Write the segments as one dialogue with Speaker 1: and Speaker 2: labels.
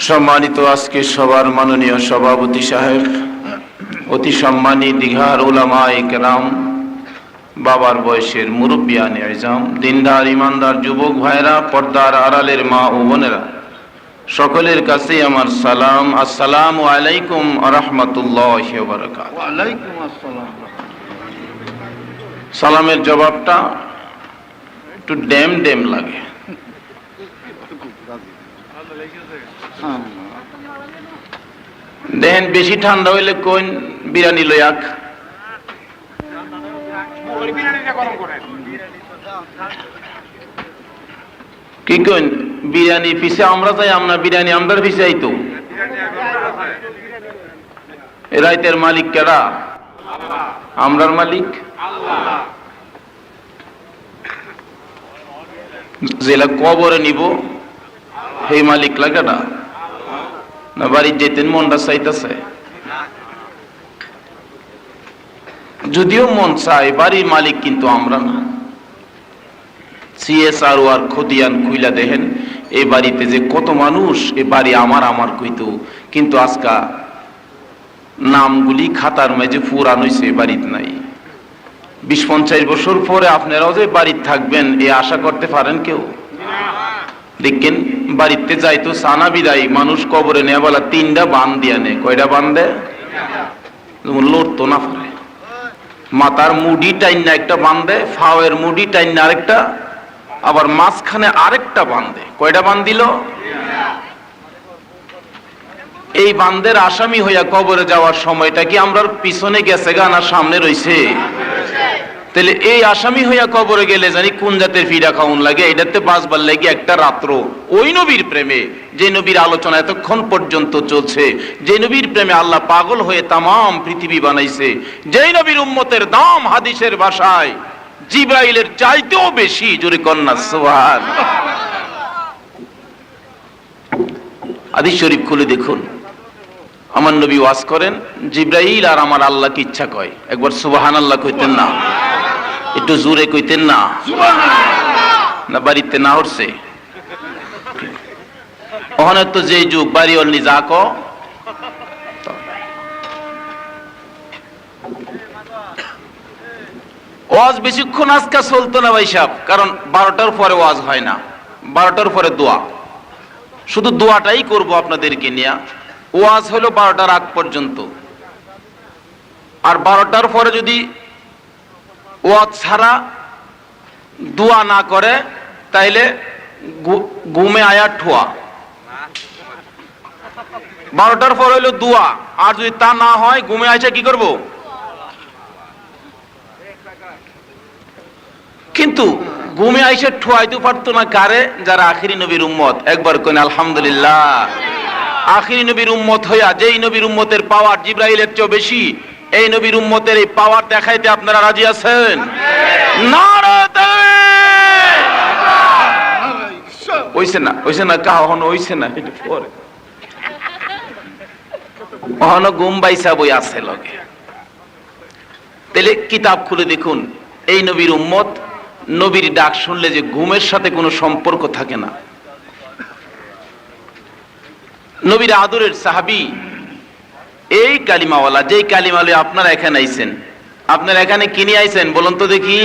Speaker 1: সম্মানিত আজকে সবার মাননীয় সভাপতি সাহেব, অতি সম্মানী দীঘার উলামায়ে কেরাম, বাবার বয়সের মুরব্বিয়ানে আজম, দিনদার ইমানদার যুবক ভাইরা, পর্দার আড়ালের মা ও বোনেরা, সকলের কাছে আমার সালাম। আসসালামু আলাইকুম ওয়া রাহমাতুল্লাহি ওয়া বারাকাতুহু।
Speaker 2: ওয়া আলাইকুম আসসালাম।
Speaker 1: সালামের জবাবটা একটু ড্যাম লাগে। দেখেন বেশি ঠান্ডা হইলে কোন বিরিয়ানি লয়াক, কি কোন বিরিয়ানি পিছে আমরা চাই, আমরা বিরিয়ানি আমরার পিছে আইতো। এ রাইতের মালিক কেডা? আমরার মালিক যেলা কবরে নিব সেই মালিক লাগেডা না বাড়ির যেতেন মনটা চাইতেছে? যদিও মন চাই, বাড়ির মালিক কিন্তু আমরা না। সিএসআর আর খতিয়ান খুইলা দেখেন এই বাড়িতে যে কত মানুষ, এ বাড়ি আমার আমার কইতো, কিন্তু আজকা নামগুলি খাতার মাঝে পুরান হইছে, বাড়িতে নাই। 20-50 বছর পরে আপনারাও যে বাড়িতে থাকবেন এ আশা করতে পারেন কেউ? দেখেন বাড়িতে যাইতো সানা বিদায় মানুষ কবরে নেয়া বলা 3টা বান দিয়া নে। কয়টা বান দেয়? লড়তো না পারে। মাথার মুডি টাইনা একটা বান দেয়, ফাওয়ের মুডি টাইনা আরেকটা, আবার মাঝখানে আরেকটা বান দেয়। কয়টা বান দিল? এই বান্দের আসামি হইয়া কবরে যাওয়ার সময়টা কি আমরা পিছনে গেছে গা না সামনে রইছে? তাহলে এই আসামি হইয়া কবরে গেলে জানি কোন জাতের ফিরা খাউন লাগে। এটাতে বাঁচবার লাগে একটা রাত্র ওই নবীর প্রেমে, যে নবীর আলোচনা এতক্ষণ পর্যন্ত চলছে, যে নবীর প্রেমে আল্লাহ পাগল হয়ে তামাম পৃথিবী বানাইছে, যেই নবীর উম্মতের দাম হাদিসের ভাষায় জিবরাইলের চাইতেও বেশি। জোরে কন্যা সুবহানাল্লাহ। হাদিস শরীফ খুলে দেখুন, আমার নবী ওয়াজ করেন, জিবরাইল আর আমার আল্লাহকে ইচ্ছা কয় একবার সুবহানাল্লাহ কইতেন না? একটু জোরে কইতেন না? না বাড়িতে না হচ্ছে? ওখানে তো যে যুগ বাড়ি অল্লি যা ক ওয়াজ বেশিক্ষণ আজকা চলতো না ভাই সাহেব, কারণ 12টার পরে ওয়াজ হয় না। 12টার পরে দোয়া, শুধু দোয়াটাই করব আপনাদেরকে নিয়ে। ওয়াজ হলো 12টার আগ পর্যন্ত, আর 12টার পরে যদি ওয়াজ ছাড়া দোয়া না করে তাইলে ঘুমে আয়া ঠোয়া। 12টার পর হইলো দোয়া, আর যদি তা না হয় ঘুমে আইসা কি করব? কিন্তু ঘুমে আইসা ঠোয়াইতে পারতো না কারে? যারা আখিরি নবীর উম্মত। একবার কোন আলহামদুলিল্লাহ। আখিরি নবীর উম্মত হইয়া, যেই নবীর উম্মতের পাওয়ার জিবরাইলের চেয়ে বেশি, এই নবীর উম্মতের এই পাওয়ার দেখাইতে আপনারা রাজি আছেন? নারে তাকবীর! হইছে না? হইছে না? কাহন হইছে না? এটা পরে ওহনো ঘুম বাইসা বই আছে লগে। তাহলে কিতাব খুলে দেখুন, এই নবীর উম্মত নবীর ডাক শুনলে যে ঘুমের সাথে কোনো সম্পর্ক থাকে না। নবীর আদরের সাহাবী এই কালিমাওয়ালা, যেই কালিমালে আপনারা এখানে আইছেন, আপনারা এখানে কিনে আইছেন বলুন তো দেখি?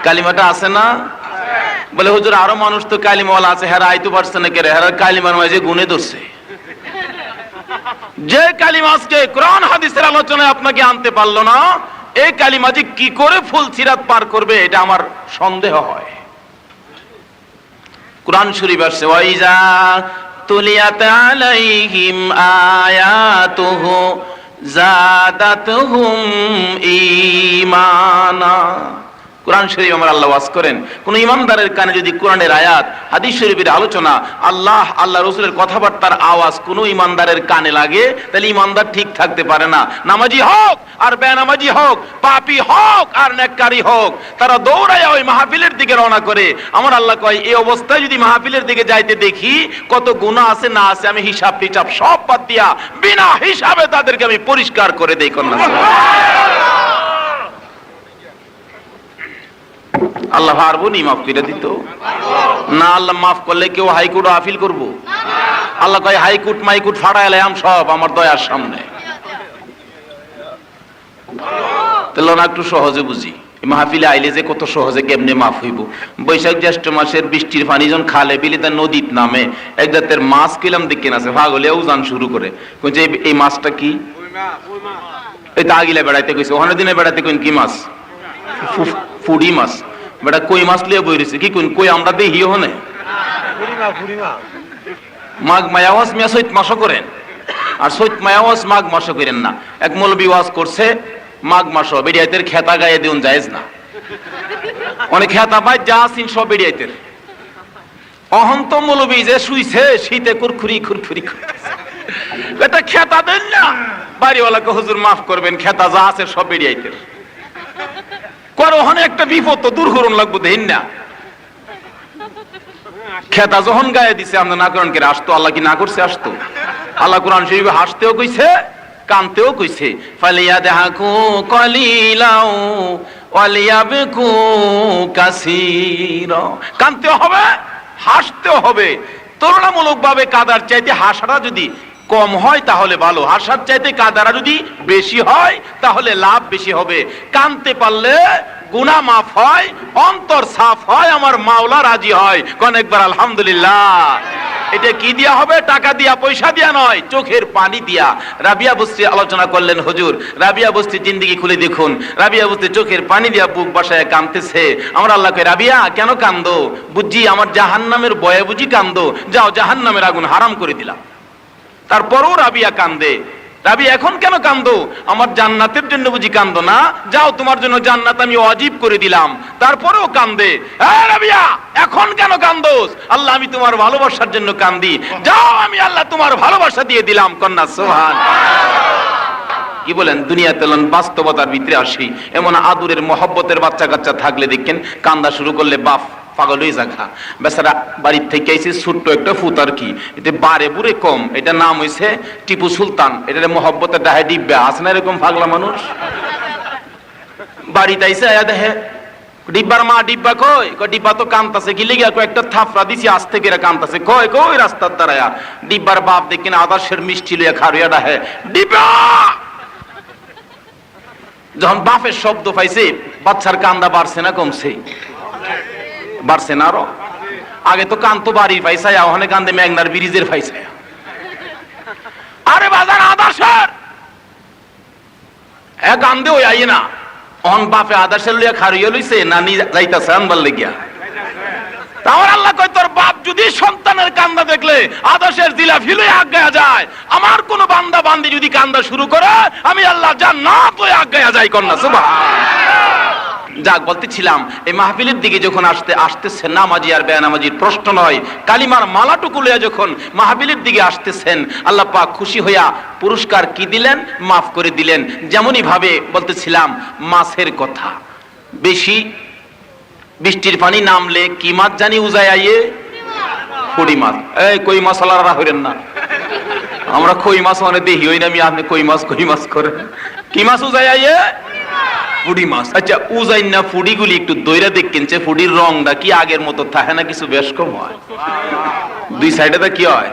Speaker 1: কালিমাটা আছে না? বলে হুজুর আরো মানুষ তো কালিমাওয়ালা আছে, হেরা আইতে পারছে না কেরে? হেরা কালিমার মাঝে গুনে ধরছে। যে কালিমা আজকে কোরআন হাদিসের আলোচনায় আপনাকে আনতে পারলো না, এই কালিমা যে কি করে ফুল সিরাত পার করবে এটা আমার সন্দেহ হয়। কোরআন শরীফ আসছে, ওয়াইজা তুলিয়াত আলাইহিম আয়াতুহু যাদাতুহুম ঈমানা। কোরআন শরীফ আমার আল্লাহ ওয়াজ করেন, কোন ইমানদারের কানে যদি কোরআনের আয়াত, হাদিস শরীফের আলোচনা, আল্লাহ রাসূলের কথাবার্তার আওয়াজ কোন ইমানদারের কানে লাগে, তাহলে ইমানদার ঠিক থাকতে পারে না। নামাজি হোক আর বেনামাজি হোক, পাপী হোক আর নেককারী হোক, তারা দৌড়ায় ওই মাহফিলের দিকে রওনা করে। আমার আল্লাহ কয়, এই অবস্থায় যদি মাহফিলের দিকে যাইতে দেখি কত গুনাহ আছে না আছে, আমি হিসাব টিসাব সব বাদ দিয়া বিনা হিসাবে তাদেরকে আমি পরিষ্কার করে দেই। কন্যা আল্লাহ পারবো নি মাফ করে দিত? না, আল্লাহ মাফ করলে কেউ হাইকোর্ট আপিল করবো? আল্লাহ কয় হাইকোর্ট মাইকোর্ট ফাড়াইলাম সব আমার দয়ার সামনে। তাহলে না একটু সহজে বুঝি মাহফিলে আইলে যে কত সহজে কেমনে মাফ হইব। বৈশাখ জ্যৈষ্ঠ মাসের বৃষ্টির পানি যখন খালে বিলে তার নদীত নামে এক জাতের মাছ কিলাম দেখেন আছে ভাগলে উজান শুরু করে কইছে এই মাছটা কি? এই দাগিলা বেড়াইতে কইছে ওখানে দিনে বেড়াইতে কইন কি মাছ? ফুড়ি মাছ। বেটা কই মাছ লিয়ে বই রয়েছে কি কইন? কই আমরা দেখি ওখানে মাঘ মায়াওয়াজ মিয়া চৈত মাসও করেন আর চৈত মায়াওয়াজ মাঘ মাসও করেন না। এক মৌলবি ওয়াজ করছে মাঘ মাসও বেড়িয়াইতের খেতা গায়ে দিউন জায়েজ না। অনেক খেতা পাই যা আছেন সব বেড়িয়াইতের। অহন্ত মৌলবি যে শুইছে শীতে কুরকুরি খুরখুরি এটা খেতা দেন না। বাড়িওয়ালাকে হুজুর মাফ করবেন, খেতা যা আছে সব বেড়িয়াইতের। ওখানে একটা বিপদ তো দূর করুন লাগবো দেন না। খেতা যখন গায়ে দিছে আমরা না করেন কে আসতো? আল্লাহ কি না করছে? আসতো। আল্লাহ কোরআন শরীফে হাসতেও কইছে কানতেও কইছে ফালিয়াদহাকু কলিলাও ওয়ালিয়াবকু কাসীরা। কানতেও হবে হাসতেও হবে। তুলনামূলক ভাবে কাদার চাইতে হাসাটা যদি কম হয় তাহলে ভালো, হাসার চাইতে কাদারা যদি বেশি হয় তাহলে লাভ বেশি হবে। কানতে পারলে গুনাহ মাফ হয়, অন্তর সাফ হয়, আমার মাওলা রাজি হয়। কোন একবার আলহামদুলিল্লাহ। এটা কি দিয়া হবে? টাকা দিয়া পয়সা দিয়া নয়, চোখের পানি দিয়া। রাবিয়া বস্তি আলোচনা করলেন হুজুর। রাবিয়া বস্তি জিন্দেগি খুলে দেখুন। রাবিয়া বস্তি চোখের পানি দিয়া বুক বাসায় কাঁদতেছে। আমার আল্লাহ কয় রাবিয়া কেন কান্দো? বুঝি আমার জাহান্নামের বয়ে বুঝি কান্দো? যাও জাহান্নামের আগুন হারাম করে দিলাম। তারপরও রাবিয়া কান্দে। রাবিয়া এখন কেন কান্দো? আমার জান্নাতের জন্য বুঝি কান্দো না? যাও তোমার জন্য জান্নাত আমি ওয়াজিব করে দিলাম। তারপরেও কান্দে। হ্যাঁ রাবিয়া এখন কেন কান্দোস? আল্লাহ আমি তোমার ভালোবাসার জন্য কান্দি। যাও আমি আল্লাহ তোমার ভালোবাসা দিয়ে দিলাম। কন্যা সুবহান। কি বলেন? দুনিয়াতে বাস্তবতার ভিতরে আসি। এমন আদুরের মহব্বতের বাচ্চা কাচ্চা থাকলে দেখেন কান্দা শুরু করলে বাপ পাগল হয়ে যাখা। বেচারা বাড়ির থেকে আইছে ছোট্ট একটা ফুতার কি এটা বারে বুড়ে কম, এটা নাম হইছে টিপু সুলতান। এটা মহব্বতের ডাহে ডিব্বা আছে না এরকম পাগলা মানুষ। বাড়িতে আইছে আয়া দেখে ডিব্বার মা ডিব্বা কই? ডিব্বা তো কান্তাছে কি লিগা? একটা থাপড়া দিছি আজ থেকে এরা কান্তাছে। কই কই রাস্তার দাঁড়ায়া। ডিব্বার বাপ দেখেন আদার্শের মিষ্টি লইয়া খারুয়া ডাহে ডিব্বা। যখন বাপের শব্দ পাইছে বাচ্চার কান্দা বাড়ছে না কমছে? বাড়ছে না আরো। আগে তো কান্ত বাড়ির পাইছায়া, ওখানে কান্দে মেঘনার ব্রিজের পাইছায়া। আরে বাজার আদার্শের কান্দে ওই আইয়ে না। অন বাপে আদার্শের লইয়া খারুয়া লইছে না নি যাইতাছে আনবার লেগিয়া। আমার আল্লাহ কয় তোর বাপ যদি সন্তানের কান্দা দেখলে আদর্শের জিলা ফিলে আজ্ঞা যায়, আমার কোন বান্দা বান্দি যদি কান্দা শুরু করে আমি আল্লাহ জান্নাত হয়ে আজ্ঞা যাই। কন্যা সুবহান। যাক বলতেছিলাম এই মাহফিলের দিকে যখন আসতেছে নামাজি আর বেনামাজির প্রশ্ন নয়, কালিমার মালাটুকু লইয়া যখন মাহফিলের দিকে আসতেছেন আল্লাহ পাক খুশি হইয়া পুরস্কার কি দিলেন? মাফ করে দিলেন। যেমনই ভাবে বলতেছিলাম মাছের কথা। বেশি বৃষ্টির পানি নামলে কি মাছ জানি উজায় আইয়ে? ফুড়ি মাছ। এই কই মাছ আলাদা হইলেন না, আমরা কই মাছ মানে দেখি হই না। আমি আপনি কই মাছ করেন। কি মাছ উজায় আইয়ে? ফুড়ি মাছ। আচ্ছা উজাই না ফুড়িগুলি একটু দইরা দেখেন যে ফুড়ির রংটা কি আগের মতো থাকে না কিছু বেশ কম হয়? দুই সাইডে তা কি হয়?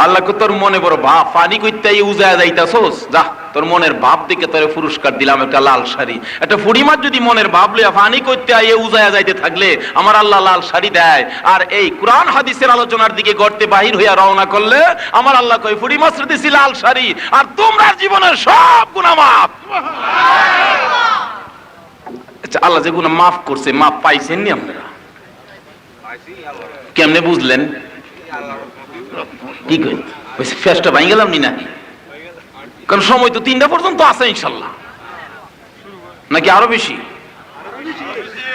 Speaker 1: আল্লাহ তোর মনে বড় ভাব পানি কইতে উজায় যাইতাছোস, যা তোর মনের ভাব দেখে তোরে পুরস্কার দিলাম একটা লাল শাড়ি। একটা ফুড়ি মাছ যদি মনের ভাব লইয়া পানি কইতে উজায় যাইতে থাকলে আমার আল্লাহ লাল শাড়ি দেয়। আর এই কোরআন হাদিসের আলোচনার দিকে গর্তে বাহির হইয়া রওনা করলে আমার আল্লাহ কই ফুড়ি মাছ দিছি লাল শাড়ি আর তোমরা জীবনের সব গুনাহ মাফ। আচ্ছা আল্লাহ যে গুনাহ মাফ করছে মাফ পাইছেন নি আপনারা? কেমনে বুঝলেন? কি কই ফেসটা ভাঙি গেলাম নি নাকি? কারণ সময় তো 3টা পর্যন্ত আছে ইনশাল্লাহ, নাকি আরো বেশি?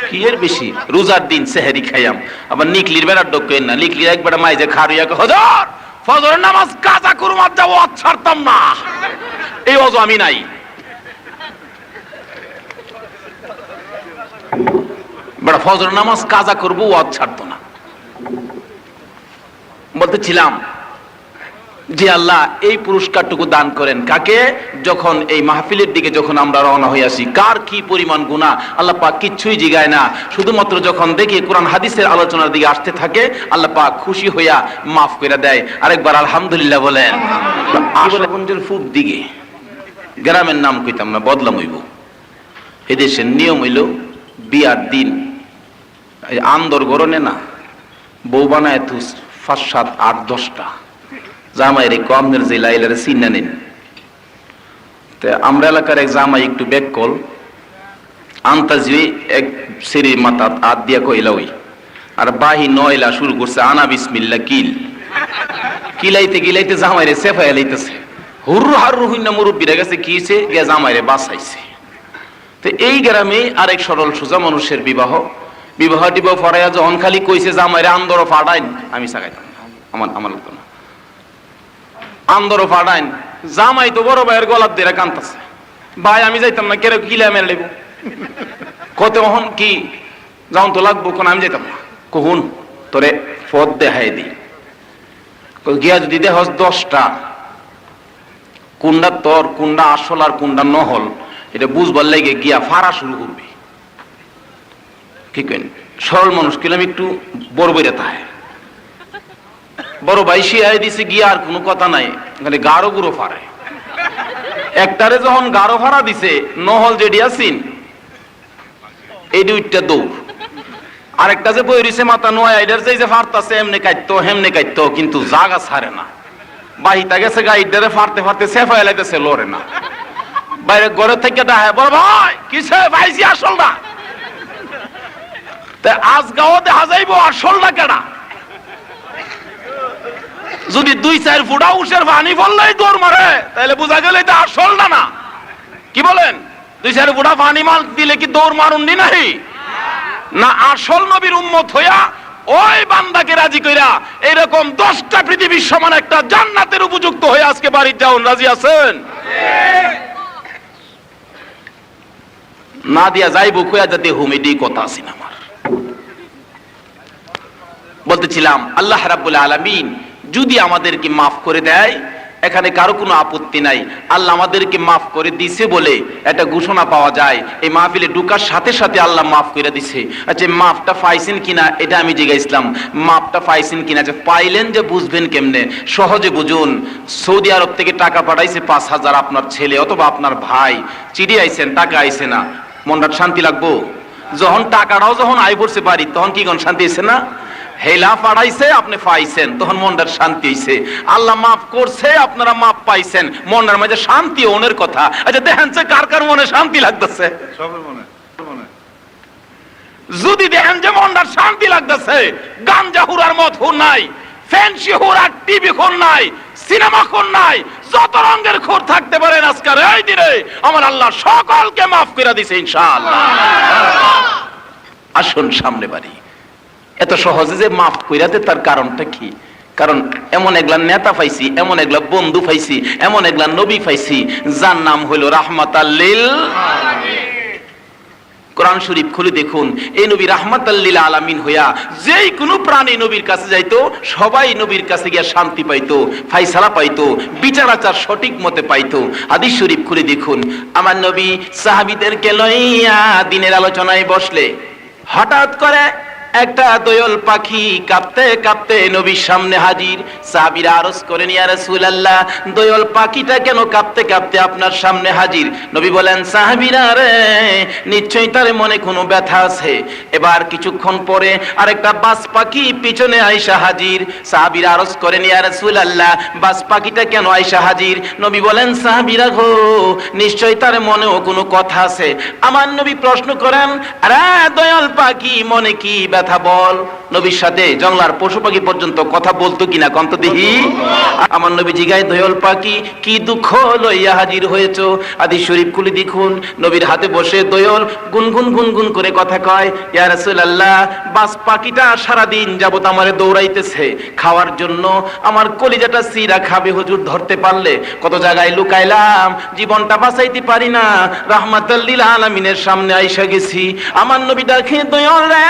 Speaker 1: কি এর বেশি? রোজার দিন সেহরি খাইয়াম আবার নিকলির বেড়ার ডকেন না। নিকলির একবার মাইজে খারুইয়া হুজুর ফজরের নামাজ কাজা কুরমাত যাবো ছাড়তাম না, এই ওযু আমি নাই। বড় ফজরের নামাজ কাজা করবো ওয়াজ ছাড়তো না। বলতেছিলাম যে আল্লাহ এই পুরস্কারটুকু দান করেন কাকে? যখন এই মাহফিলের দিকে যখন আমরা রওনা হয়ে আসি, কার কি পরিমাণ গুনাহ আল্লাহ পাক কিচ্ছুই জিগায় না, শুধুমাত্র যখন দেখি কোরআন হাদিসের আলোচনার দিকে আসতে থাকে আল্লাহ পাক খুশি হইয়া মাফ করে দেয়। আরেকবার আলহামদুলিল্লাহ বলেন। আশুগঞ্জের পূব দিকে গ্রামের নাম কইতাম না, বদলাম হইব। এদেশের নিয়ম হইল বিয়ার দিন আন্দর গরনে না বউ বানায় 5, 7, 8, 10টা জামাইরে কমনের যে লাইলারে চিন্না নেন। আমরা এলাকার এক জামাই একটু বেকল আন্তাজি এক সিঁড়ির মাথা হাত দিয়া কইলা ওই আর বাহি নয়লা শুরু করছে আনা বিসমিল্লা কিল কিলাইতে গিলাইতে জামাইরে সেফাইয়া লাইতেছে। হুরু হারু হইনা মুরব্বীরা গেছে কিছে গিয়া জামাইরে বাঁচাইছে। তো এই গ্রামে আরেক সরল সোজা মানুষের বিবাহ টিবাহ ফরাইয়া যখন খালি কইছে জামাইরে আন্দর ফাড়াইন, আমি সাগাইতাম আমার লাগতো না, আন্দর ফাড়াইন। জামাই তো বড় ভাইয়ের গলার দিয়ে কান্তাছে, ভাই আমি যাইতাম না, কেন কিলা মেরে লেব কত হন কি যাও তো লাগবো, কোন আমি যাইতাম না। কহুন তোরে পথ দেখাই দি, গিয়া যদি দেহস 10টা কুন্ডা তোর কুন্ডা আসল আর কুন্ডা নহল এটা বুঝবার লাগে গিয়া ফাড়া শুরু করবি। কি কেন সরল মানুষ কিলাম একটু বড় বইরে তাহে বড় ভাই শিয়াই দিছে গিয়া আর কোনো কথা নাই, খালি গাঢ় গুঁড়ো ফাড়ায়। একটারে যখন গাঢ় ফাড়া দিছে নহল যেটি আসিন এই দুইটা দৌড়, আরেকটা যে বই রইছে মাথা নয় আইডার যে ফাড়তাছে এমনি কাটতো হেমনি কাটতো কিন্তু জাগা ছাড়ে না। বাহিতা গেছে গাইডারে ফাড়তে ফাড়তে সেফা এলাইতেছে লড়ে না। বাইরে ঘরে থেকে ডাহে বড় ভাই কিসে ভাইজি আসল না, আজ গাও দেখা যাইব আসল না কেডা। যদি 2-4 ফুটা উষের পানি পড়লেই দৌড় মারে তাহলে বোঝা গেল এটা আসল না। কি বলেন? 2-4 ফুটা পানি মাল দিলে কি দৌড় মারুন নি নাই না? আসল নবীর উম্মত হইয়া ওই বান্দাকে রাজি কইরা এরকম 10টা পৃথিবীর সমান একটা জান্নাতের উপযুক্ত হয়ে আজকে বাড়ি যাওন, রাজি আছেন? না দিয়া যাইব কইয়া যাতে হুমিডি কথা আছেন। আমার বলতেছিলাম আল্লাহ রাব্বুল আলামিন যদি আমাদেরকে মাফ করে দেয় এখানে কারো কোনো আপত্তি নাই। আল্লাহ আমাদেরকে মাফ করে দিছে বলে একটা ঘোষণা পাওয়া যায়, এই মাহফিলে ঢুকার সাথে সাথে আল্লাহ মাফ করে দিছে। আচ্ছা মাফটা পাইছেন কিনা এটা আমি জিজ্ঞাসলাম, মাফটা পাইছেন কিনা? যে পাইলেন যে বুঝবেন কেমনে? সহজে বুঝুন। সৌদি আরব থেকে টাকা পাঠাইছে 5,000 আপনার ছেলে অথবা আপনার ভাই, চিঠি আইছেন টাকা আইছে না, মনটা শান্তি লাগবো? যখন টাকাটাও যখন আই পড়ছে বাড়ি তখন কি কোন শান্তি হয়েছে না? হেলা পাঠাইছে আপনি পাইছেন তখন মনটার শান্তি হইছে। আল্লাহ মাফ করছে আপনারা মাফ পাইছেন, মনের মাঝে শান্তি ওনের কথা। আচ্ছা দেখেন কার কার মনে শান্তি লাগতেছে? সবার মনে। যদি দেখেন যে মনটার শান্তি লাগতেছে, গাঞ্জা হুরার মত হুর নাই, ফ্যান্সি হুরার টিভি খুন নাই, সিনেমা খুন নাই, যত রঙের খুর থাকতে পারেন আজকের এই দিনে আমার আল্লাহ সকলকে মাফ করে দিছে ইনশাআল্লাহ। আসুন সামনে বাড়ি। এত সহজে যে মাফ কইরাতে তার কারণটা কি? কারণ এমন একলা নেতা পাইছি, এমন একলা বন্ধু পাইছি, এমন একলা নবী পাইছি যার নাম হইল রাহমাতাল লিল আলামিন। কোরআন শরীফ খুলে দেখুন, এই নবী রাহমাতাল লিল আলামিন হইয়া যেই কোনো প্রাণী নবীর কাছে যাইতো সবাই নবীর কাছে গিয়া শান্তি পাইতো, ফায়সালা পাইতো, বিচার আচার সঠিক মতে পাইতো। হাদিস শরীফ খুলে দেখুন, আমার নবী সাহাবীদেরকে লইয়া দিনের আলোচনায় বসলে হঠাৎ করে একটা দোয়েল পাখি কাঁপতে কাঁপতে নবীর সামনে হাজির। সাহাবীরা আরজ করেন, ইয়া রাসূলুল্লাহ দোয়েল পাখিটা কেন কাঁপতে কাঁপতে আপনার সামনে হাজির? নবী বলেন, সাহাবীরা রে নিশ্চয়ই তার মনে কোনো ব্যথা আছে। এবার কিছুক্ষণ পরে আরেকটা বাজ পাখি পিছনে আইসা হাজির। সাহাবীরা আরজ করেন, ইয়া রাসূলুল্লাহ বাজ পাখিটা কেন আইসা হাজির? নবী বলেন, সাহাবীরা গো নিশ্চয়ই তার মনেও কোনো কথা আছে। আমার নবী প্রশ্ন করেন, আরে দোয়েল পাখি মনে কি ব্যথা বল? নবীর সাথে জঙ্গলার পশু পাখি পর্যন্ত কথা বলতো কিনা কন্ত দেখি? আমার নবী জিগায়, দোয়েল পাখি কি দুঃখ লইয়া হাজির হয়েছো? হাদিস শরীফ খুলে দেখুন, নবীর হাতে বসে দোয়েল গুনগুন গুনগুন করে কথা কয়, ইয়া রাসূলুল্লাহ বাজ পাখিটা সারাদিন যাবত আমারে দৌড়াইতেছে খাওয়ার জন্য, আমার কলিজাটা সিরা খাবে হুজুর, ধরতে পারলে। কত জায়গায় লুকাইলাম, জীবনটা বাঁচাইতে পারি না, রাহমাতাল লিল আলামিনের সামনে আইসা গেছি। আমার নবী দেখে, দোয়েল রে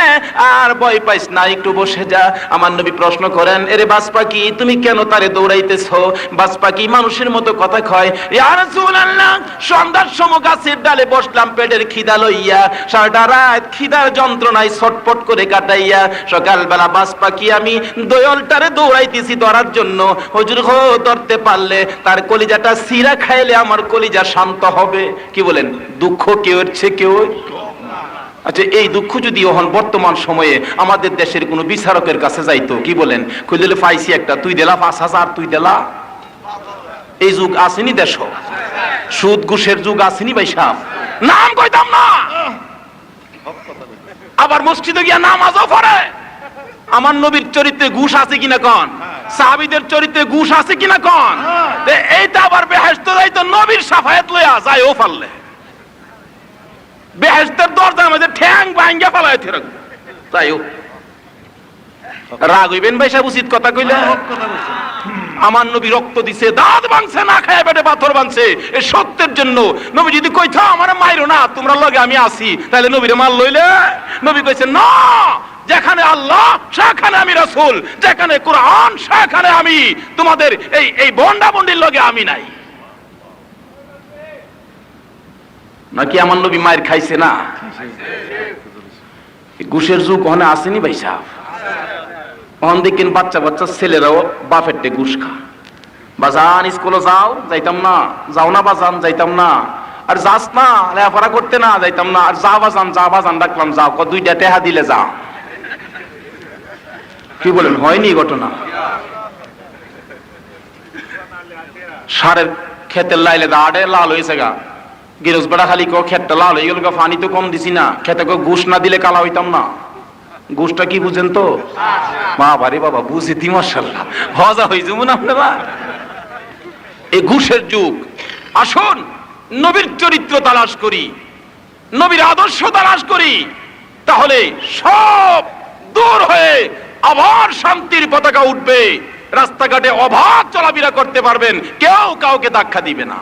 Speaker 1: আর ভয় পাইস না, একটু বসে যা। আমার নবী প্রশ্ন করেন, এরে বাজ পাখি তুমি কেন তারে দৌড়াইতেছো? বাজ পাখি মানুষের মতো কথা কয়, ইয়া রাসূলুল্লাহ সন্ধ্যার সময় গাছের ডালে বসলাম পেটের খিদা লইয়া, সারাটা রাত খিদার যন্ত্রণায় ছটফট করে কাটাইয়া সকালবেলা বাজ পাখি আমি দয়ালটারে দৌড়াইতেছি ধরার জন্য। হুজুর গো ধরতে পারলে তার কলিজাটা সিরা খাইলে আমার কলিজা শান্ত হবে। কি বলেন? দুঃখ কেউ হচ্ছে কেউ। আচ্ছা এই দুঃখ যদি এখন বর্তমান সময়ে আমাদের দেশের কোন বিচারকের কাছে যাইতো, কি বলেন? কইলে পাইছি একটা, তুই দিলা 5,000, তুই দিলা। এই যুগ আসেনি দেশ, সুদ ঘুষের যুগ আসেনি ভাই সাহেব, নাম কইতাম না। আবার মসজিদে গিয়া নামাজও পড়ে। আমার নবীর চরিত্রে ঘুষ আছে কিনা কোন? সাহাবীদের চরিত্রে ঘুষ আছে কিনা কোন? এইটা আবার বেহেশত যাইতো নবীর শাফায়াত লইয়া যায় ও পারলে বেহেশতের দরজা আমাদের ঠ্যাং ভাঙ্গা ফেলাইতে রাখবো। তাই রাগ হইবেন ভাই সাহেব, উচিত কথা কইলে। আমার নবী রক্ত দিছে, দাঁত ভাঙছে, না খায় পেটে পাথর বাঁধছে এই সত্যের জন্য। নবী যদি কইতো আমারে মাইরো না, তোমরা লগে আমি আছি, তাহলে নবীরে মার লইলে? নবী কইছে না, যেখানে আল্লাহ সেখানে আমি রাসূল, যেখানে কোরআন সেখানে আমি, তোমাদের এই বন্ডা বন্ডির লগে আমি নাই। নাকি আমার নবী মায়ের খাইছে না? ঘুষের যুগ ওখানে আসেনি ভাই সাহেব। ওখান দেখেন বাচ্চা বাচ্চা ছেলেরাও বাপের ডে ঘুষ খা। বাজান স্কুলে যাও, যাইতাম না। যাও না বাজান, যাইতাম না। আর যাস না, লেখাপড়া করতে না, যাইতাম না। আর যা বাজান ডাকলাম, যাও, 2টা টাকা দিলে যা। কি বলেন, হয়নি ঘটনা? সারের খেতের লাইলে দাঁড়ে লাল হয়েছে গা, গিরজ বেড়া খালি খেতটা লাল হয়ে গেল, পানি তো কম দিছি না, খেতে ঘুষ না দিলে কালা হইতাম না। ঘুষটা কি বুঝেন তো? মা ভারে বাবা বুঝিতি, মাশাআল্লাহ হজা হয়ে যাবো না আপনারা। এই ঘুষের যুগ। আসুন নবীর চরিত্র তালাশ করি, নবীর আদর্শ তালাশ করি, তাহলে সব দূর হয়ে আবার শান্তির পতাকা উঠবে। রাস্তাঘাটে অবাধ চলাফেরা করতে পারবেন, কেউ কাউকে ধাক্কা দিবে না।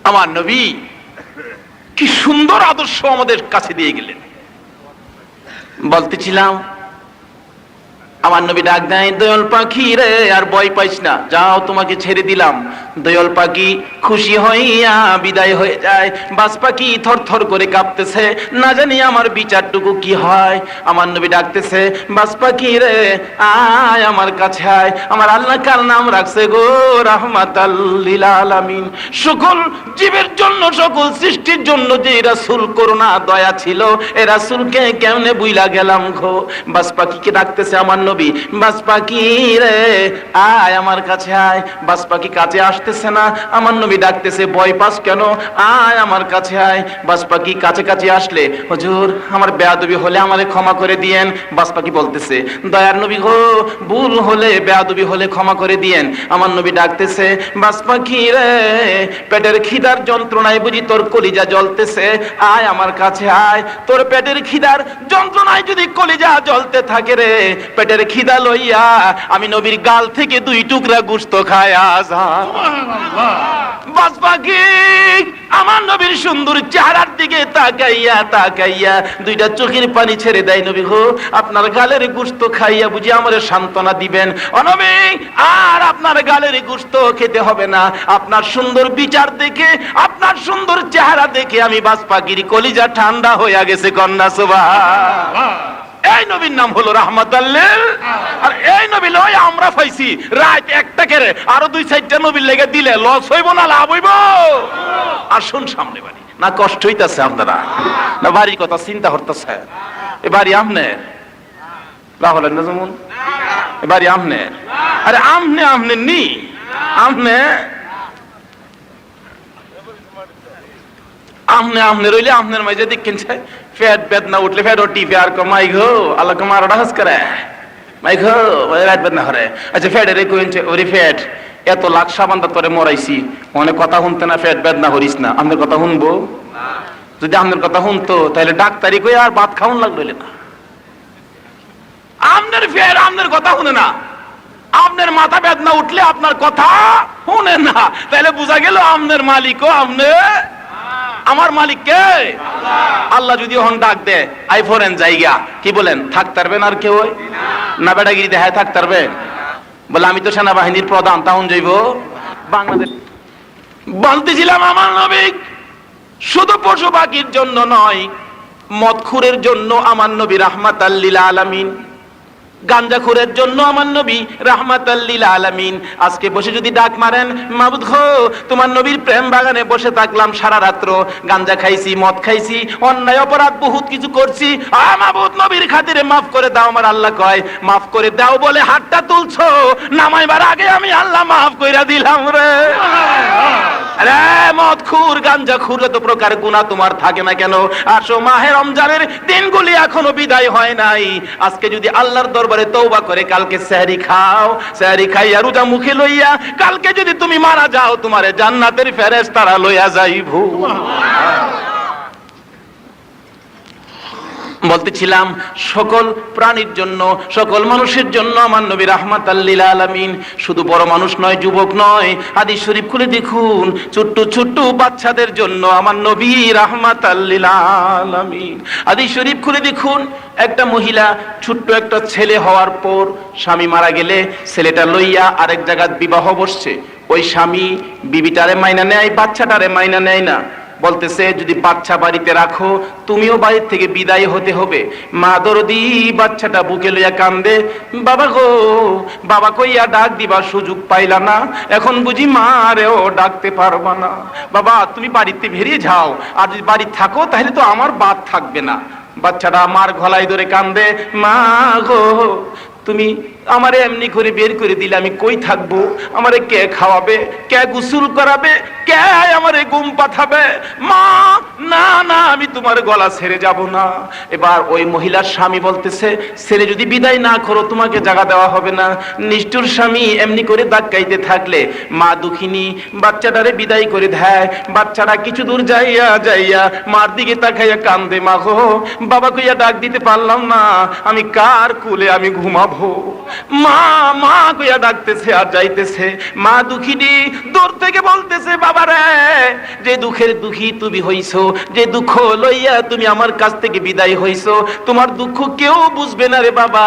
Speaker 1: আমার নবী কি সুন্দর আদর্শ আমাদের কাছে দিয়ে গেলেন। বলতেছিলাম আমার নবী ডাক দেয়, দয়াল পাখি রে আর ভয় পাইস না, যাও তোমাকে ছেড়ে দিলাম। দয়াল পাখি খুশি হইয়া বিদায় হয়ে যায়। বাজ পাখি থরথর করে কাঁপতেছে, না জানি আমার বিচারটুকু কি হয়। আমার নবী ডাকতেছে, বাজ পাখি রে আয় আমার কাছে আয়। আমার আল্লাহ কার নাম রাখছে গো রাহমাতাল লিল আলামিন। সকল জীবের জন্য, সকল সৃষ্টির জন্য যে রাসূল করুণা দয়া ছিল, এ রাসূলকে কেমনে বুইলা গেলাম গো। বাজ পাখিকে ডাকতেছে আমার নবী, বাজ পাখি রে আয় আমার কাছে আয়। বাজ পাখি কাছে আসতেছে না। আমার নবী ডাকতেছে, ভয় পাস কেন, আয় আমার কাছে আয়। বাজ পাখি কাছে কাছে আসলে, হুজুর আমার বেয়াদবি হলে আমারে ক্ষমা করে দিয়েন। বাজ পাখি বলতেছে, দয়ার নবী গো ভুল হলে বেয়াদবি হলে ক্ষমা করে দিয়েন। আমার নবী ডাকতেছে, বাজ পাখি রে পেটের খিদার যন্ত্রণায় বুঝি তোর কলিজা জ্বলতেছে, আয় আমার কাছে আয়। তোর পেটের খিদার যন্ত্রণায় যদি কলিজা জ্বলতে থাকে রে, পেটের খিদা লইয়া আমি নবীর গাল থেকে 2 টুকরা গোশত খায়া যা। বাজ পাখি আমার নবীর সুন্দর চেহারার দিকে তাকাইয়া তাকাইয়া 2টা চোখের পানি ছেড়ে দেয়, নবী গো আপনার গালের গোশত খাইয়া বুঝি আমারে সান্ত্বনা দিবেন। ও নবী আর আপনার গালের গোশত খেতে হবে না, আপনার সুন্দর বিচার দেখে, আপনার সুন্দর চেহারা দেখে আমি বাজ পাখির কলিজা ঠান্ডা হইয়া গেছে। কন্যা সুবহান। এই নবীর নাম হলো রাহমাতাল লিল। আর এই নবী লই আমরা পাইছি রাত একটা করে আরো 2-4টা নবীর লেগে দিলে লস হইব না লাভ হইব? আসুন সামনে বাড়ি। না কষ্ট হইতাছে আপনারা? না বাড়ির কথা চিন্তা করতেছে? এ বাড়ি আমনের রাহুল না যেমন এ বাড়ি আমনের। আরে আমনে আমনে নি আমনে আমনে আমনে রইলে আমনের মাঝে দেখেন পেট বেদনা উঠলে ফের টিপে আর কমাই গো আল্লাহ কমার ডাস করে মাই গো পেট বেদনা করে। আচ্ছা ফেট রে কইছে ওরে ফেট এত লাখ সাবান তোরে মরাইছি, অনেক কথা শুনতে না, ফেট বেদনা করিস না। আপনার কথা শুনবো? যদি আপনার কথা শুনতো তাহলে ডাক্তারি কই আর ভাত খাওয়ান লাগলো না। আপনার ফেট আপনার কথা শুনে না, আপনার মাথা বেদনা উঠলে আপনার কথা শুনে না, তাহলে বোঝা গেল আপনার মালিকও আপনি। আমার মালিক কে? আল্লাহ যদি হন ডাক দেয় আইফোরেন জায়গা, কি বলেন থাকতে পারবেন আর কেউ? না বেটাগিরি দেখায় থাকতে পারবে? বলে আমি তো সেনাবাহিনীর প্রধান, তাহন যাইব বাংলাদেশ। বলতেছিলাম আমার নবী শুধু পশু পাখির জন্য নয়, মদখুরের জন্য আমার নবী রাহমাতাল লিল আলামিন, গাঞ্জাখুরের জন্য আমার নবী রাহমাতাল লিল আলামিন। আজকে বসে যদি ডাক মারেন, মাবুদ গো তোমার নবীর প্রেম বাগানে বসে থাকলাম সারা রাত্র, গাঞ্জা খাইছি, মদ খাইছি, অন্যায় অপরাধ বহুত কিছু করছি, মাবুদ নবীর খাতিরে মাফ করে দাও। আমার আল্লাহ কয় মাফ করে দাও বলে হাতটা তুলছো, নামাইবার আগে আমি আল্লাহ মাফ কইরা দিলাম রে। আরে মদখুর গাঞ্জাখুর এত প্রকার গুনাহ তোমার থাকে না কেন? আসো মাহে রমজানের দিনগুলি এখনো বিদায় হয় নাই, আজকে যদি আল্লাহর দরবারে তওবা করে কালকে সেহরি খাও, সেহরি খাইয়া রোজা মুখে লইয়া কালকে যদি তুমি মারা যাও, তোমারে জান্নাতের ফেরেশতারা লইয়া যাইব। বলতেছিলাম সকল প্রাণীর জন্য, সকল মানুষের জন্য আমার নবী রাহমাতাল লিল আলামিন। শুধু বড় মানুষ নয়, যুবক নয়, হাদিস শরীফ খুলে দেখুন, ছোট্ট ছোট্ট বাচ্চাদের জন্য আমার নবী রাহমাতাল লিল আলামিন। হাদিস শরীফ খুলে দেখুন, একটা মহিলা ছোট্ট একটা ছেলে হওয়ার পর স্বামী মারা গেলে ছেলেটা লইয়া আরেক জায়গায় বিবাহ বসছে, ওই স্বামী বিবিটারে মাইনা নেয়, বাচ্চাটারে মাইনা নেয় না। বলতেছে যদি বাচ্চা বাড়িতে রাখো তুমিও বাড়ির থেকে বিদায় হতে হবে। মা দরদি বাচ্চাটা বুকে লইয়া কান্দে, বাবা গো বাবা কইয়া ডাক দিবা সুযোগ পাইলা না, এখন বুঝি মারেও ডাকতে পারবা না। বাবা তুমি বাড়িতে বেরিয়ে যাও, আর যদি বাড়ি থাকো তাহলে তো আমার বাদ থাকবে না। বাচ্চাটা মার গলায় ধরে কান্দে, মা গো তুমি আমারে এমনি করে বের করে দিলে আমি কই থাকবো? আমারে কে খাওয়াবে, কে গোসল করাবে, কে আমারে ঘুম পাঠাবে? মা না না আমি তোমার গলা ছেড়ে যাব না। এবার ওই মহিলার স্বামী বলতেছে ছেলে যদি বিদায় না করো তোমাকে জায়গা দেওয়া হবে না। নিষ্ঠুর স্বামী এমনি করে ধাক্কাইতে থাকলে মা দুঃখিনী বাচ্চাটারে বিদায় করে দেয়। বাচ্চাটা কিছু দূর যাইয়া যাইয়া মার দিকে তাকাইয়া কান্দে, মা গো বাবা কইয়া ডাক দিতে পারলাম না, আমি কার কুলে আমি ঘুমাবো? মা মা কইয়া ডাকতেছে আর যাইতেছে। মা দুঃখিনী দূর থেকে বলতেছে, বাবা রে যে দুঃখের দুঃখী তুমি হইছো, যে দুঃখ লইয়া তুমি আমার কাছ থেকে বিদায় হইছো, তোমার দুঃখ কেউ বুঝবে না রে বাবা।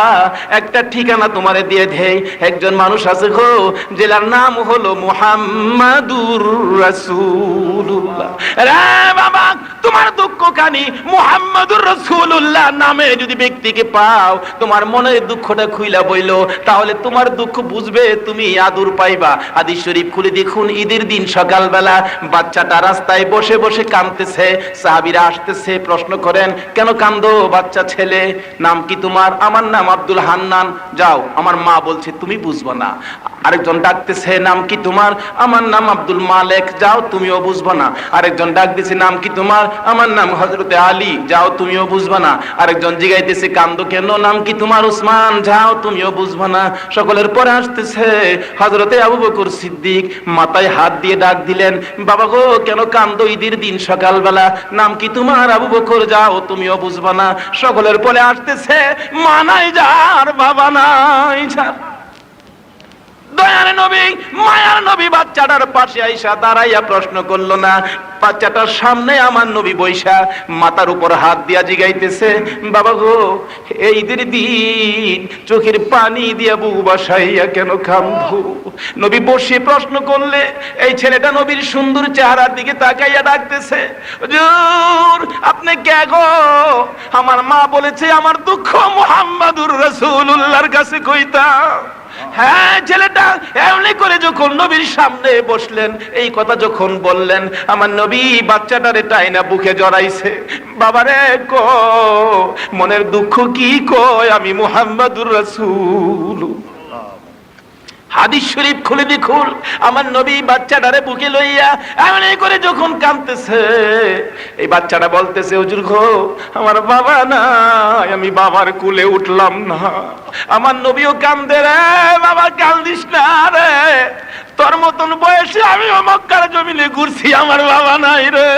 Speaker 1: একটা ঠিকানা তোমারে দিয়ে দেই, একজন মানুষ আছে গো জেলার নাম হলো মুহাম্মাদুর রাসূলুল্লাহ। রে বাবা তোমার দুঃখ কানি মুহাম্মাদুর রাসূলুল্লাহ নামে যদি ব্যক্তিকে পাও, তোমার মনের দুঃখটা খুইলা বইলো, তাহলে তোমার দুঃখ বুঝবে, তুমি আদর পাইবা। হাদিস শরীফ খুলে দেখুন, ঈদের দিন সকালবেলা বাচ্চাটা রাস্তায় বসে বসে কাঁদতেছে, সাহাবীরা আসতেছে, প্রশ্ন করেন কেন কান্দো বাচ্চা ছেলে, নাম কি তোমার? আমার নাম আব্দুল হান্নান। যাও আমার মা বলছে তুমি বুঝবো না। আরেকজন ডাকতেছে নাম কি তোমার? আমার নাম আব্দুল মালেক। যাও তুমিও বুঝবো না। আরেকজন ডাক দিছে নাম কি তোমার? আমার নাম হযরতে আলী। যাও তুমিও বুঝবো না। আরেকজন জিগাইতেছে কান্দো কেন? নাম কি তোমার? উসমান। যাও তুমিও বুঝবো না। সকলের পরে আসতেছে হযরতে আবু বকর সিদ্দিক, মাথায় হাত দিয়ে ডাক দিলেন, বাবা গো কেন কান্দো ঈদের দিন সকালবেলা? নাম কি তোমার? আবু বকর। যাও তুমিও বুঝবো না। সকলের পরে আসতেছে মা নাই যার, বাবা নাই যার। দয়ার নবী মায়ার নবী বাচ্চাটার পাশে আইসা দাঁড়াইয়া প্রশ্ন করলো না, বাচ্চাটার সামনে আমার নবী বৈশা মাথার উপর হাত দিয়া জিগাইতেছে, বাবা গো এই ঈদের দিন চোখের পানি দিয়া বুক বাসাইয়া কেন কান্দো? নবী বসে প্রশ্ন করলে এই ছেলেটা নবীর সুন্দর চেহারার দিকে তাকাইয়া ডাকতেছে, হুজুর আপনি কে গো? আমার মা বলেছে আমার দুঃখ মুহাম্মাদুর রাসূলুল্লাহর কাছে কইতাম। হ্যাঁ ছেলেটা এমনি করে যখন নবীর সামনে বসলেন, এই কথা যখন বললেন, আমার নবী বাচ্চাটারে টাইনা বুকে জড়াইছে, বাবারে কো মনের দুঃখ কি কয়, আমি মুহাম্মাদুর রাসূল। হাদিস শরীফ খুলে দেখুন, আমার নবী বাচ্চাটারে বুকে লইয়া এমনি করে যখন কাঁদতেছে, এই বাচ্চাটা বলতেছে হুজুর গো আমার বাবা নাই, আমি বাবার কুলে উঠলাম না। আমার নবীও কান্দে, রে বাবা কান্দিস না রে, তোর মতন বয়সে আমি মক্কার জমিনে ঘুরছি, আমার বাবা নাই রে।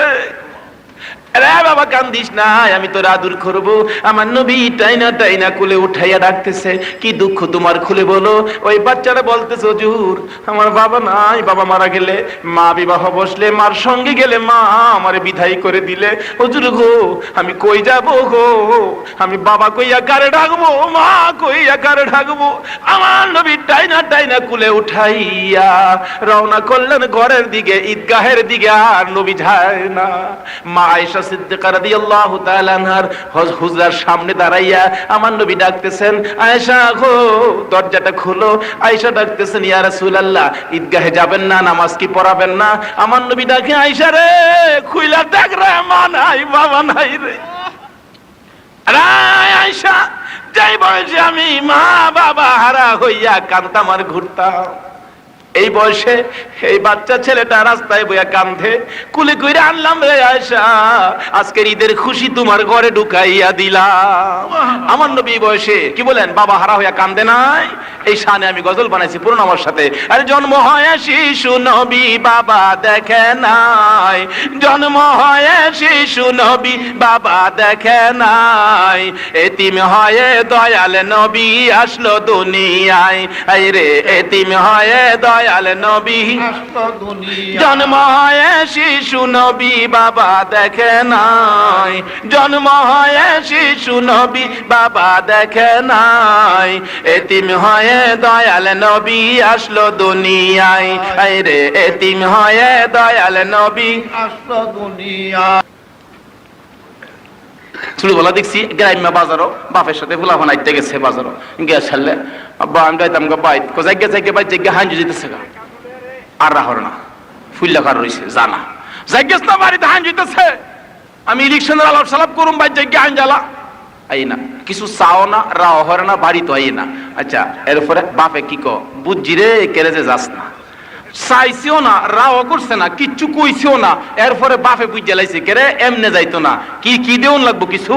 Speaker 1: আরে বাবা কান্দিস না, আমি তোর আদর করব। আমার নবী টাইনা টাইনা কোলে উঠাইয়া ডাকতেছে, কি দুঃখ তোমার খুলে বলো। ওই বাচ্চারা বলতেছে, হুজুর আমার বাবা নাই, বাবা মারা গেলে, মা বিবাহ বসলে, মার সঙ্গে গেলে মা আমারে বিদায় করে দিলে, হুজুর গো আমি কই যাব গো, আমি বাবা কইয়া কারে ডাকবো, মা কইয়া কারে ডাকবো। আমার নবী টাইনা টাইনা কোলে উঠাইয়া রওনা করলেন ঘরের দিকে, ঈদগাহের দিকে। আর নবী যায় না। মা আয়েশা সিদ্দিকা রাদিয়াল্লাহু তাআলা আনহার হুজরার সামনে দাঁড়াইয়া আমার নবী ডাকতেছেন, আয়েশা গো দরজাটা খোলো। আয়েশা ডাকতেছেন, ইয়া রাসূলুল্লাহ ঈদগাহে যাবেন না, নামাজ কি পড়াবেন না? আমার নবী ডাকে, আয়েশা রে খুইলা দেখ রে, মা নাই বাবা নাই রে। আরে আয়েশা, যাই বয়সে আমি মা বাবা হারা হইয়া কাঁদতাম আর ঘুরতাম, এই বয়সে এই বাচ্চা ছেলেটা রাস্তায় বইয়া কাঁদে, কুলে কইরা আনলাম রে আয়েশা, আজকের ঈদের খুশি তোমার ঘরে ঢুকাইয়া দিলাম। আমার নবী বয়সে কি বলেন, বাবা হারা হইয়া কান্দে নাই। এই শানে আমি গজল বানাইছি পুরো আমার সাথে। আরে জন্ম হয় শিশু নবী বাবা দেখে নাই, জন্ম হয় শিশু নবী বাবা দেখে নাই, এতিম হয়ে দয়াল নবী আসলো দুনিয়ায়। এই রে এতিম হয়ে দয়াল নবী আসলো দুনিয়ায়, জন্ম হয় শিশু নবী বাবা দেখে নাই, জন্ম হয় শিশু নবী বাবা দেখে নাই, এতিম হয়ে দয়াল নবী আসলো দুনিয়ায়। এই রে এতিম হয়ে দয়াল নবী আসলো দুনিয়ায়। ছোটবেলা দেখছি গ্রাম্য বাজারও বাপের সাথে ফুলা ফানাইতে গেছে বাজারও, গ্যাস ছাড়লে আব্বা আমি যাইতাম গা বাইত, জায়গা জায়গা বাইত জায়গা হাঞ্জু যেতেছে গা, আর রাহর না ফুল্লা কার রয়েছে জানা জায়গা না বাড়িতে হাঞ্জু যেতেছে, আমি ইলেকশনের আলাপ সালাপ করুম বাইত জায়গা হাঞ্জালা আই না, কিছু চাও না, রাও হরে না, বাড়ি তো আই না। আচ্ছা এরপরে বাপে কি ক বুঝছি রে কেড়ে যে যাস না, চাইছেও না, রাও করছে না, কিচ্ছু কইছেও না, এরপরে বাপে বুঝ জ্বালাইছে কেরে এমনে যাইতো না, কি কি দেউন লাগবো, কিছু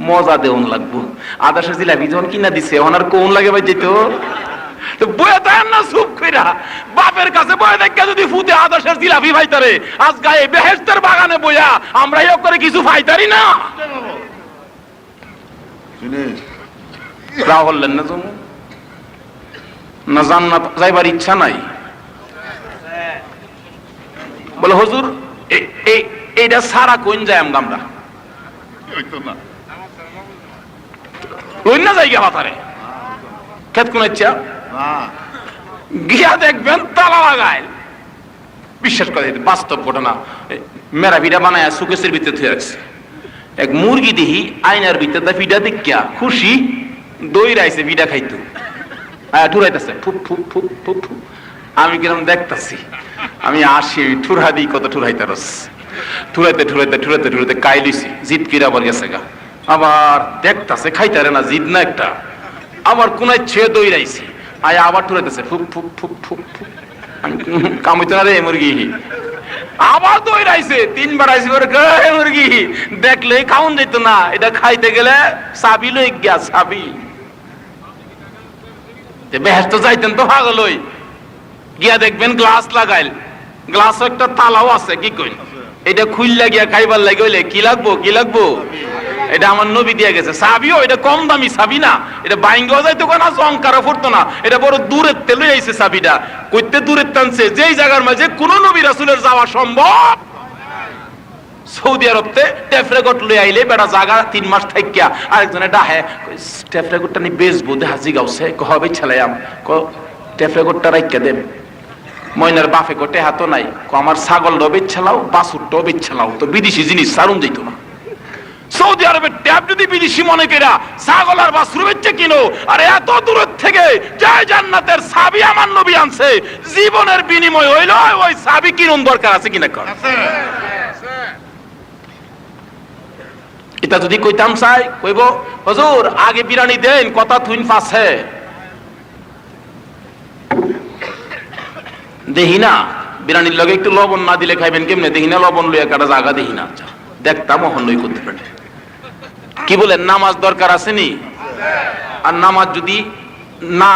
Speaker 1: মজা দেউন লাগবো। আদাসের জিলাপি যখন কিনা দিছে ওনার কোন লাগে ভাই যেত বয়ে দেন না চুপ কইরা, বাপের কাছে বয়ে দেখা যদি ফুটে আদাসের জিলাপি ভাইতারে, আজ গায়ে বেহেশতের বাগানে বইয়া আমরা ইয়ে করে কিছু ফাইতারি না। রাও হলেন না জমু না, জান্নাত যাইবার ইচ্ছা নাই, বলে হুজুর এইটা সারা কোন যায় আমরা অন্য জায়গা মাথারে খেত কোন ইচ্ছা গিয়া দেখবেন তালা লাগায়। বিশ্বাস করে বাস্তব ঘটনা, মেরা ভিড়া বানায় সুকেশের ভিতরে থুয়ে রাখছে, এক মুরগি দিহি আয়নার ভিতরে পিঠা দেখিয়া খুশি দই রাইছে পিঠা খাইতো, ঠুরাইতেছে ফুপ ফুপ ফুপ ফুপ ফুপ। আমি কিরম দেখতেছি, আমি আসি ঠুরা দিই কত ঠুরাইতারস, ঠুরাইতে ঠুরাইতে ঠুরাইতে ঠুরাইতে কাইলিছি, জিদ কিরা আবার গেছে গা, আবার দেখতাছে খাইতারে না, জিদ না একটা, আবার কোনায় ছেয়ে দই রাইছি, আয় আবার ঠুরাইতেছে ফুপ ফুপ ফুপ ফুপ ফুপ। কামিত না রে মুরগি, আবার দই রাইছে, তিনবার আইসি মুরগি, দেখলে খাওন যেত না, এটা খাইতে গেলে চাবি লই গিয়া চাবি, বেহেশত যাইতেন তো পাগল হই গিয়া দেখবেন গ্লাস লাগাইল, গ্লাস একটা তালাও আছে, কি কইন এটা খুললা গিয়া খাইবার লাগে হইলে কি লাগবো কি লাগবো, এটা আমার নবী দিয়ে গেছে চাবিও, এটা কম দামি চাবি না, এটা বাইঙ্গাও যাইতো না, জংকারও ফুটতো না, এটা বড় দূরের তেলে আইছে চাবিটা, কইতে দূরের টানছে, যেই জায়গার মাঝে কোন নবী রাসূলের যাওয়া সম্ভব। সৌদি আরবতে টেপ রেকর্ড লই আইলে বেটা জায়গা 3 মাস থাকিয়া আরেকজনে ডাহে টেপ রেকর্ডটা নি বেচবো, দে হাজি গাউছে কবে ছেলাম ক টেপ রেকর্ডটা রাইখা দেন। ময়নার বাপে কোটে হাত নাই, আমার ছাগল রবের ছেলাও বাছুর টবের ছেলাও, তো বিদেশি জিনিস সারুন যেত না। সৌদি আরবের ট্যাব যদি বিদেশি মনে করা ছাগল আর বাছুর বেচে কিনো, আর এত দূরের থেকে জয় জান্নাতের চাবি আমার নবী আনছে, জীবনের বিনিময় হইল ওই চাবি কিনুন দরকার আছে কিনা কর। এটা যদি কইতাম চাই কইব হুজুর আগে বিরানি দেন, কথা থুইন পাছে দেহি না, বিরানির লগে একটু লবণ না দিলে খাইবেন কেমনে, দেখি না লবণ লইয়া কাটা জায়গা দেখি না, দেখতাম অহনই করতে পারে। কি বলেন নামাজ দরকার আছে নি? আর নামাজ যদি না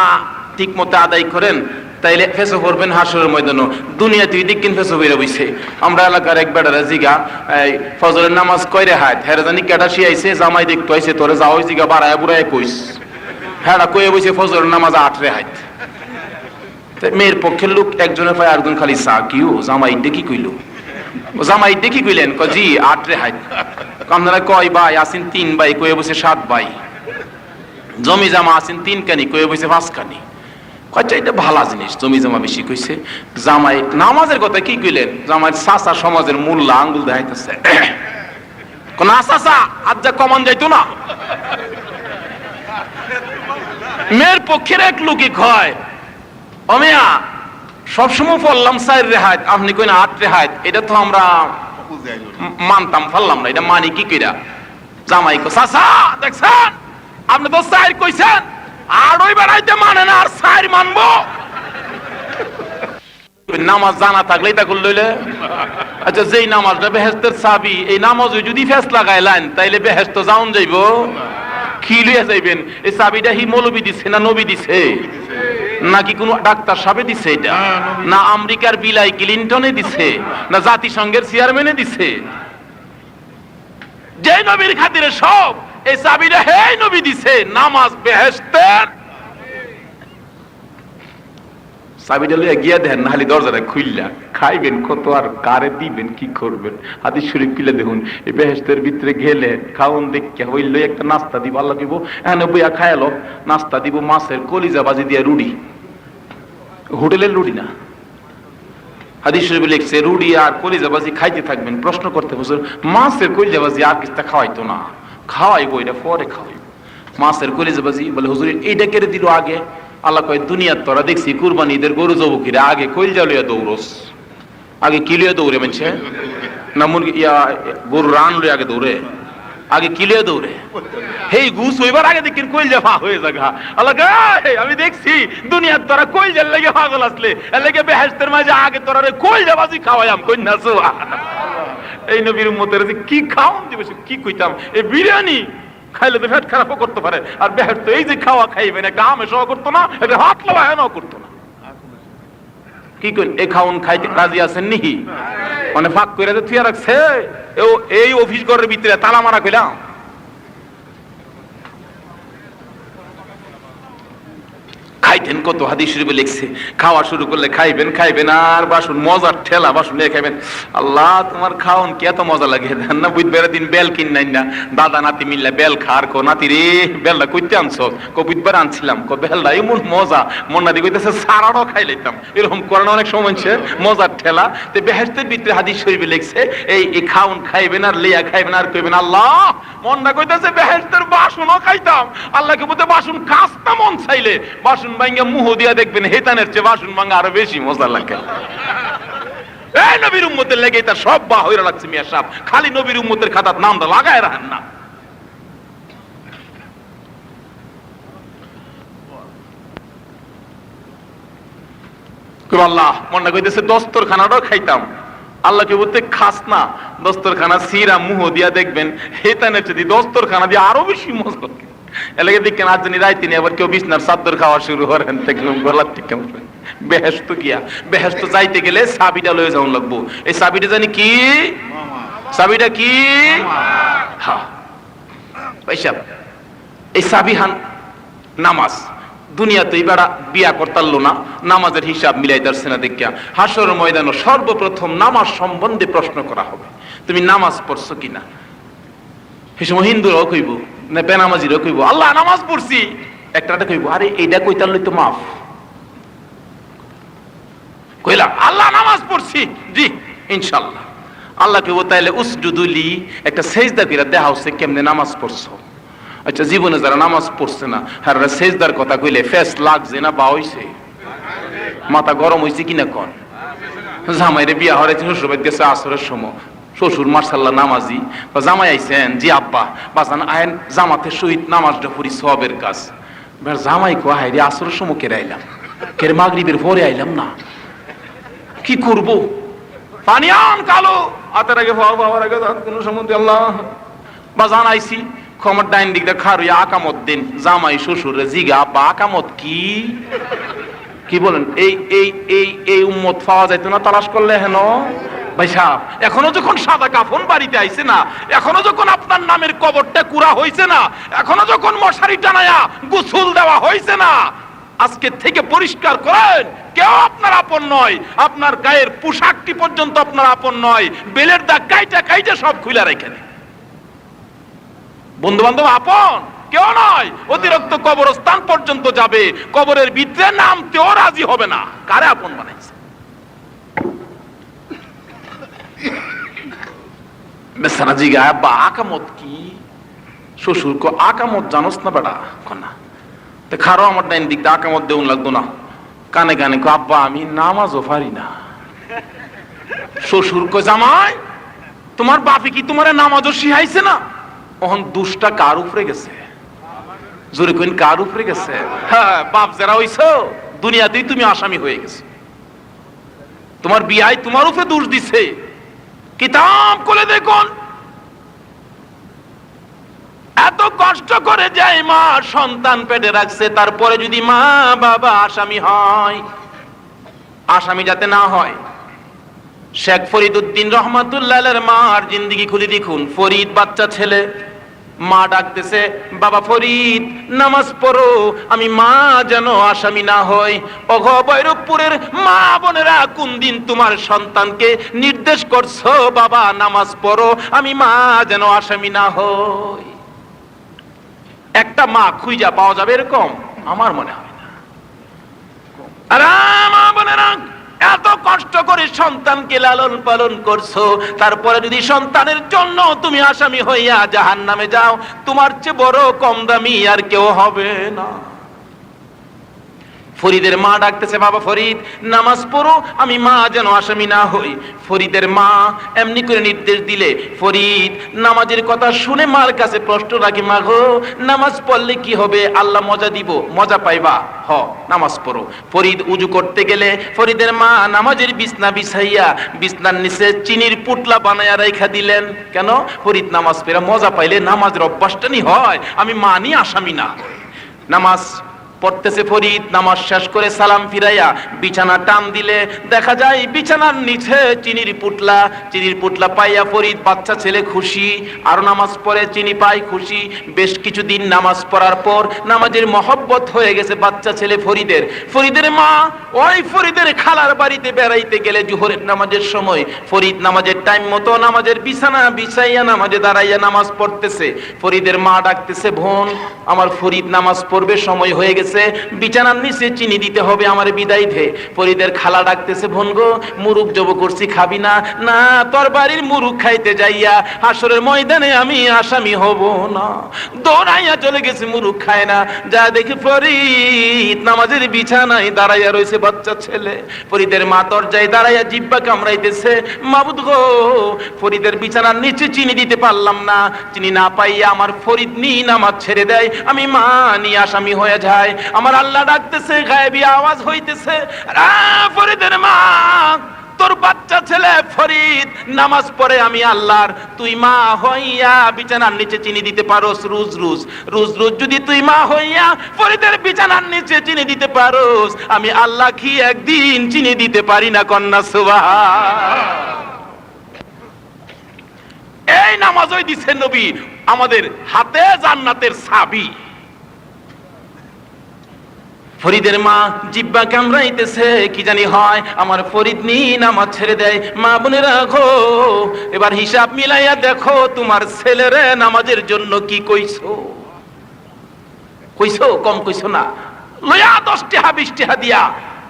Speaker 1: ঠিক মতো আদায় করেন তাইলে ফেসো করবেন হাসরের ময়দানও। দুনিয়া তুই দিক কিন ফেসো বেরো বইছে। আমরা এলাকার এক বেটারে জিগা ফজরের নামাজ কয়রে হাত হেরে জানি কেটা শিয়াইছে, জামাই দেখতে আইছে তোরে যাও জিগা বাড়ায় বুড়ায় কইস, হ্যাঁ কয়ে বইছে ফজরের নামাজ 8 রে হাত। মেয়ের পক্ষের লোক একজনের পায় আরেকজন খালি চা কিও জামাই দেখি কইল, জামাই দেখি কইলেন জি 8 রে হাত। আপনারা কয় ভাই আসেন 3 ভাই, কয়ে বসে 7 ভাই। জমি জামা আছেন 3 কানি, কয়ে বসে 5 কানি। কয়টা এটা ভালো জিনিস, জমি জমা বেশি কইছে। জামাই নামাজের কথা কি কইলেন? জামাইয়ের চাচা সমাজের মূল্য আঙ্গুল দেখাইতেছে, না চাচা আজ যা কমান যাইতো না। মেয়ের পক্ষের এক লোকই কয় অমিয়া সবসময় পড়লাম 4 রেহাত, আপনি কই না 8 রেহাত, এটা তো আমরা মানতাম পারলাম না, এটা মানি কি কইরা? জামাই কো চাচা দেখছেন আপনি তো 4 কইছেন, আর ওই বেড়াইতে মানে না, আর 4 মানবো। নামাজ জানা থাকলেই তা করলে। আচ্ছা যেই নামাজটা বেহেশতের চাবি, এই নামাজে যদি ফেস লাগাইলেন তাইলে বেহেশত যাওন যাইব? কি লইয়া যাইবেন? এই চাবিটা হি মৌলবী দিছে না নবী দিছে? নাকি কোন ডাক্তার সাহেব দিছে? এটা না আমেরিকার বিলাই ক্লিনটনে দিছে, না জাতিসংঘের চেয়ারম্যানে দিছে? যে নবীর খাতিরে সব এই চাবিটা হেই নবী দিছে, নামাজ বেহেশতের। চাবিটা লইয়া গিয়া দেন, নাহলে দরজাটা খুললা খাইবেন কত আর কারে দিবেন কি করবেন? হাদিস শরীফ কিলে দেখুন, এই বেহেশতের ভিতরে গেলে খাউন দেখে হইল একটা নাস্তা দিব, আল্লাহ দিব এনে বইয়া খায়ালো নাস্তা দিব মাছের কলিজা বাজি দিয়া রুটি, হোটেলের রুটি না। হাদিস শরীফে লিখছে রুটি আর কলিজা বাজি খাইতে থাকবেন। প্রশ্ন করতে হুজুর মাছের কলিজা বাজি আর কিস্তা খাওয়াইতো না? খাওয়াইবো, এটা পরে খাওয়াইবো। মাছের কলিজা বাজি বলে হুজুর এইটা কেড়ে দিল আগে। আল্লাহ কয় দুনিয়ার তোরা দেখছি কুরবানি ঈদের গরু জবুকিরা আগে কলিজা লইয়া দৌড়স, আগে কি লইয়া দৌড়ে মানছে না মুরগি গরু রান লইয়া আগে দৌড়ে, আগে কি লইয়া দৌড়ে? হেই গুস হইবার আগে দেখি কলিজা পা হয়ে জায়গা। আল্লাহ আমি দেখছি দুনিয়ার তোরা কলিজার লেগে পাগল আসলে লেগে বেহেশতের মাঝে আগে তোরা কলিজা বাজি খাওয়াইম কন্যা। এই নবীর উম্মতের কি খাওয়ান দিবে কি কইতাম? এই বিরিয়ানি খাইলে তো পেট খারাপও করতে পারে, আর বেহেশত এই যে খাওয়া খাইবেন একটা আমে সহ করতো না, এটা হাত লাগানো করতো না। কি কইন এই খাওন খাইতে রাজি আছেন নি? মানে ফাঁক করে থুয়া রাখছে এই অফিস ঘরের ভিতরে তালা মারা কইলাম। খাইতেন কত, হাদিস শরীফে লিখছে খাওয়া শুরু করলে খাইবেন খাইবেন আর বাসন মজার ঠেলা বাসন নিয়ে খাইবেন। আল্লাহ তোমার খাওন কি এত মজা লাগে না? বুধবারের দিন বেল কিন নাই না, দাদা নাতি মিললে বেল খার কো নাতি রে বেলটা কইতে আনছ? কো বুধবার আনছিলাম। কো বেলটা এমন মজা মন না দি কইতেছে সারানো খাই লইতাম। এরকম করেন অনেক সময় মজার ঠেলা। তো বেহেশতের ভিতরে হাদিস শরীফে লিখছে এই খাওন খাইবেন আর লিয়া খাইবেন আর কইবেন আল্লাহ মন না কইতেছে বেহেশতের বাসনও খাইতাম। আল্লাহকে বলতে বাসন কাস্তা মন চাইলে বাসন ভাঙ্গা মুহ দিয়া দেখবেন হেতানের চেয়ে বাসন ভাঙ্গা আরো বেশি মজা লাগে। এই নবীর উম্মতের লেগে তার সব বা হইরা লাগছে মিয়া সাহেব, খালি নবীর উম্মতের খাতার নামটা লাগায় রাখেন না। আল্লাহ মনে কইতেছে দস্তরখানাটাও খাইতাম। আল্লাহকে বলতে খাস না দস্তরখানা সিরা মুহ দিয়া দেখবেন হেতানের চেয়ে দস্তরখানা দিয়ে আরো বেশি মজা লাগে। এলাকে দেখেন আজ জানি রাইতে নিয়ে আবার কেউ বিছনার চাদর খাওয়া শুরু করেন দেখলাম গলার থেকে। বেহেশত গিয়া বেহেশত যাইতে গেলে চাবিটা লয়ে যাওয়া লাগবো। এই চাবিটা জানি কি? চাবিটা কি? হ্যাঁ পয়সা। এই চাবিহান নামাজ। দুনিয়াতে এবারা বিয়া করতারলো না, নামাজের হিসাব মিলাইতারছে না দেখিয়া হাসরের ময়দানে সর্বপ্রথম নামাজ সম্বন্ধে প্রশ্ন করা হবে, তুমি নামাজ পড়ছো কিনা। এই সময় হিন্দুরাও কইব না বেনামাজিরাও কইব আল্লাহ নামাজ পড়ছি, একটা কইব আরে এইটা কইতার লই তো মাফ। কইলা আল্লাহ নামাজ পড়ছি জি ইনশাআল্লাহ। আল্লাহ কইব তাইলে উসজুদুলি একটা সেজদা কইরা দেখা হচ্ছে কেমনে নামাজ পড়ছো। আচ্ছা জীবনে যারা নামাজ পড়ছে না আর সেজদার কথা কইলে ফেস লাগছে না বা হইছে, মাথা গরম হইছে কিনা কোন? জামাইরে বিয়া হরাইছে শ্বশুরবাড়ি গেছে আসরের সময়, শ্বশুর মার্শাল্লাহ নামাজি, বা জামাই আইছেন জি আব্বা বাজান আইন জামাতে শহীদ নামাজটা পড়ি সবের কাজ। জামাই কো হাইরে আসরের সময় কেড়ে আইলাম, কেড়ে মাগরিবের পরে আইলাম না, কি করব? পানি আন কালো হাতের আগে বাবার আগে কোন সম্বন্ধে আল্লাহ বাজান আইছি ক্ষমার ডাইন দিক দিয়ে খার আকামত দিন। জামাই শ্বশুর জিগা আব্বা আকামত কি? কি বলেন? এই এই এই এই উম্মত পাওয়া যাইতো না তালাশ করলে? হেন ভাই সাহেব, এখনো যখন সাদা কাফন বাড়িতে আইছে না, এখনো যখন আপনার নামের কবরটা কুড়া হইছে না, এখনো যখন মশারি টানায়া গোসল দেওয়া হইছে না, আজকে থেকে পরিষ্কার করেন, কেউ আপনার আপন নয়। আপনার গায়ের পোশাকটি পর্যন্ত আপনার আপন নয়। বেলের দাগ কাইটা কাইটা সব খুলে রেখে দেন। বন্ধু বান্ধব আপন কেউ নয়। অতিরিক্ত কবরস্থান পর্যন্ত যাবে, কবরের ভিতরে নামতেও রাজি হবে না। কারে আপন বানাইছে? বেচারা জিগা বা আকামত কি? শ্বশুর কো আকামত জানোস না বেটা? না তো খারো আমার ডাইন দিক দিয়ে আকামত দেউন লাগতো না। কানে কানে কো আব্বা আমি নামাজও পারি না। শ্বশুর কো জামাই তোমার বাপে কি তোমার নামাজও শিখাইছে না? ওহন দুষ্টা কার উপরে গেছে? জোরে কইন, কার উপরে গেছে? হ্যাঁ, বাপ যারা হইছো দুনিয়াতেই তুমি আসামি হয়ে গেছো। তোমার বিয়াই তোমার উপরে দোষ দিছে। কিতাব খুলে দেখুন, এত কষ্ট করে যায় মা সন্তান পেটে রাখছে, তারপরে যদি মা বাবা আসামি হয়, আসামি যাতে না হয়। শেখ ফরিদ উদ্দিন রহমাতুল্লাহ আলাইহির মার জিন্দেগি খুলে দেখুন। ফরিদ বাচ্চা ছেলে, মা ডাকতেছে বাবা ফরিদ নামাজ পড়ো, আমি মা যেন আসামি না হই। ওগো ভৈরবপুরের মা বোনেরা, কোন দিন তোমার সন্তানকে নির্দেশ করছো বাবা নামাজ পড়ো, আমি মা যেন আসামি না হই? একটা মা খুঁজা পাওয়া যাবে এরকম? আমার মনে হয় না। আরে মা বোনেরা, এত কষ্ট করে সন্তানকে লালন পালন করছো, তারপরে যদি সন্তানের জন্য তুমি আসামি হইয়া জাহান্নামে যাও, তোমার চেয়ে বড় কম দামি আর কেউ হবে না। ফরিদের মা ডাকতেছে বাবা ফরিদ নামাজ পড়ো, আমি মা যেন আসামি না হই। ফরিদের মা এমনি করে নির্দেশ দিলে ফরিদ নামাজের কথা শুনে মার কাছে প্রশ্ন রাখি, মা গো নামাজ পড়লে কি হবে? আল্লাহ মজা দিব, মজা পাইবা? হ, নামাজ পড়ো। ফরিদ উজু করতে গেলে ফরিদের মা নামাজের বিছনা বিছাইয়া বিছনার নিচে চিনির পুটলা বানায়া রাইখা দিলেন। কেন? ফরিদ নামাজ পড়া মজা পাইলে নামাজের অভ্যাসটা নি হয়, আমি মা নি আসামি না। নামাজ পড়তেছে ফরিদ, নামাজ শেষ করে সালাম ফিরাইয়া বিছানা টান দিলে দেখা যায় বিছানার নিচে চিনির পুটলা পাইয়া ফরিদ বাচ্চা ছেলে খুশি। আর নামাজ পড়ে চিনি পাই খুশি। বেশ কিছুদিন নামাজ পড়ার পর নামাজের মহব্বত হয়ে গেছে বাচ্চা ছেলে ফরিদের। ফরিদের মা ওই ফরিদের খালার বাড়িতে বেড়াইতে গেলে জোহরের নামাজের সময় ফরিদ নামাজের টাইম মতো নামাজের বিছানা বিছাইয়া নামাজে দাঁড়াইয়া নামাজ পড়তেছে। ফরিদের মা ডাকতেছে, বোন আমার ফরিদ নামাজ পড়বে, সময় হয়ে গেছে, বিছানার নিচে চিনি দিতে হবে, আমার বিদায় দে। ফরিদের খালা ডাকতেছে, বোন গো মুরুক জব করছি, খাবি না? না, তোর বাড়ির মুরুক খাইতে যাইয়া হাসরের ময়দানে আমি আসামি হব না। দৌড়াইয়া চলে গেছে, মুরুক খায় না। যা দেখি ফরিদ নামাজের বিছানায় দাঁড়াইয়া রয়েছে বাচ্চা ছেলে। ফরিদের মা দরজায় দাঁড়াইয়া জিব্বা কামড়াইতেছে, মাবুদ গো ফরিদের বিছানার নিচে চিনি দিতে পারলাম না, চিনি না পাইয়া আমার ফরিদ নি নামাজ ছেড়ে দেয়, আমি মা নি আসামি হয়ে যায়। আমার আল্লাহ ডাকতেছে, গায়েবী আওয়াজ হইতেছে, ফরিদের মা তোর বাচ্চা ছেলে ফরিদ নামাজ পড়ে আমি আল্লাহর, তুই মা হইয়া বিছানার নিচে চিনি দিতে পারোস রোজ রোজ। যদি তুই মা হইয়া ফরিদের বিছানার নিচে চিনি দিতে পারোস, আমি আল্লাহ কি একদিন চিনি দিতে পারি না? কন্যা সুবহান। এই নামাজই দিছে নবী আমাদের হাতে জান্নাতের চাবি। ফরিদের মা জিব্বা কামড়াইতেছে, কি জানি হয়, আমার ফরিদ নি নামাজ ছেড়ে দেয়। মা বোনেরা গো, এবার হিসাব মিলাইয়া দেখো তোমার ছেলেরে নামাজের জন্য কি কইছো? কম কইছো না? লইয়া 10 টাকা 20 টাকা দিয়া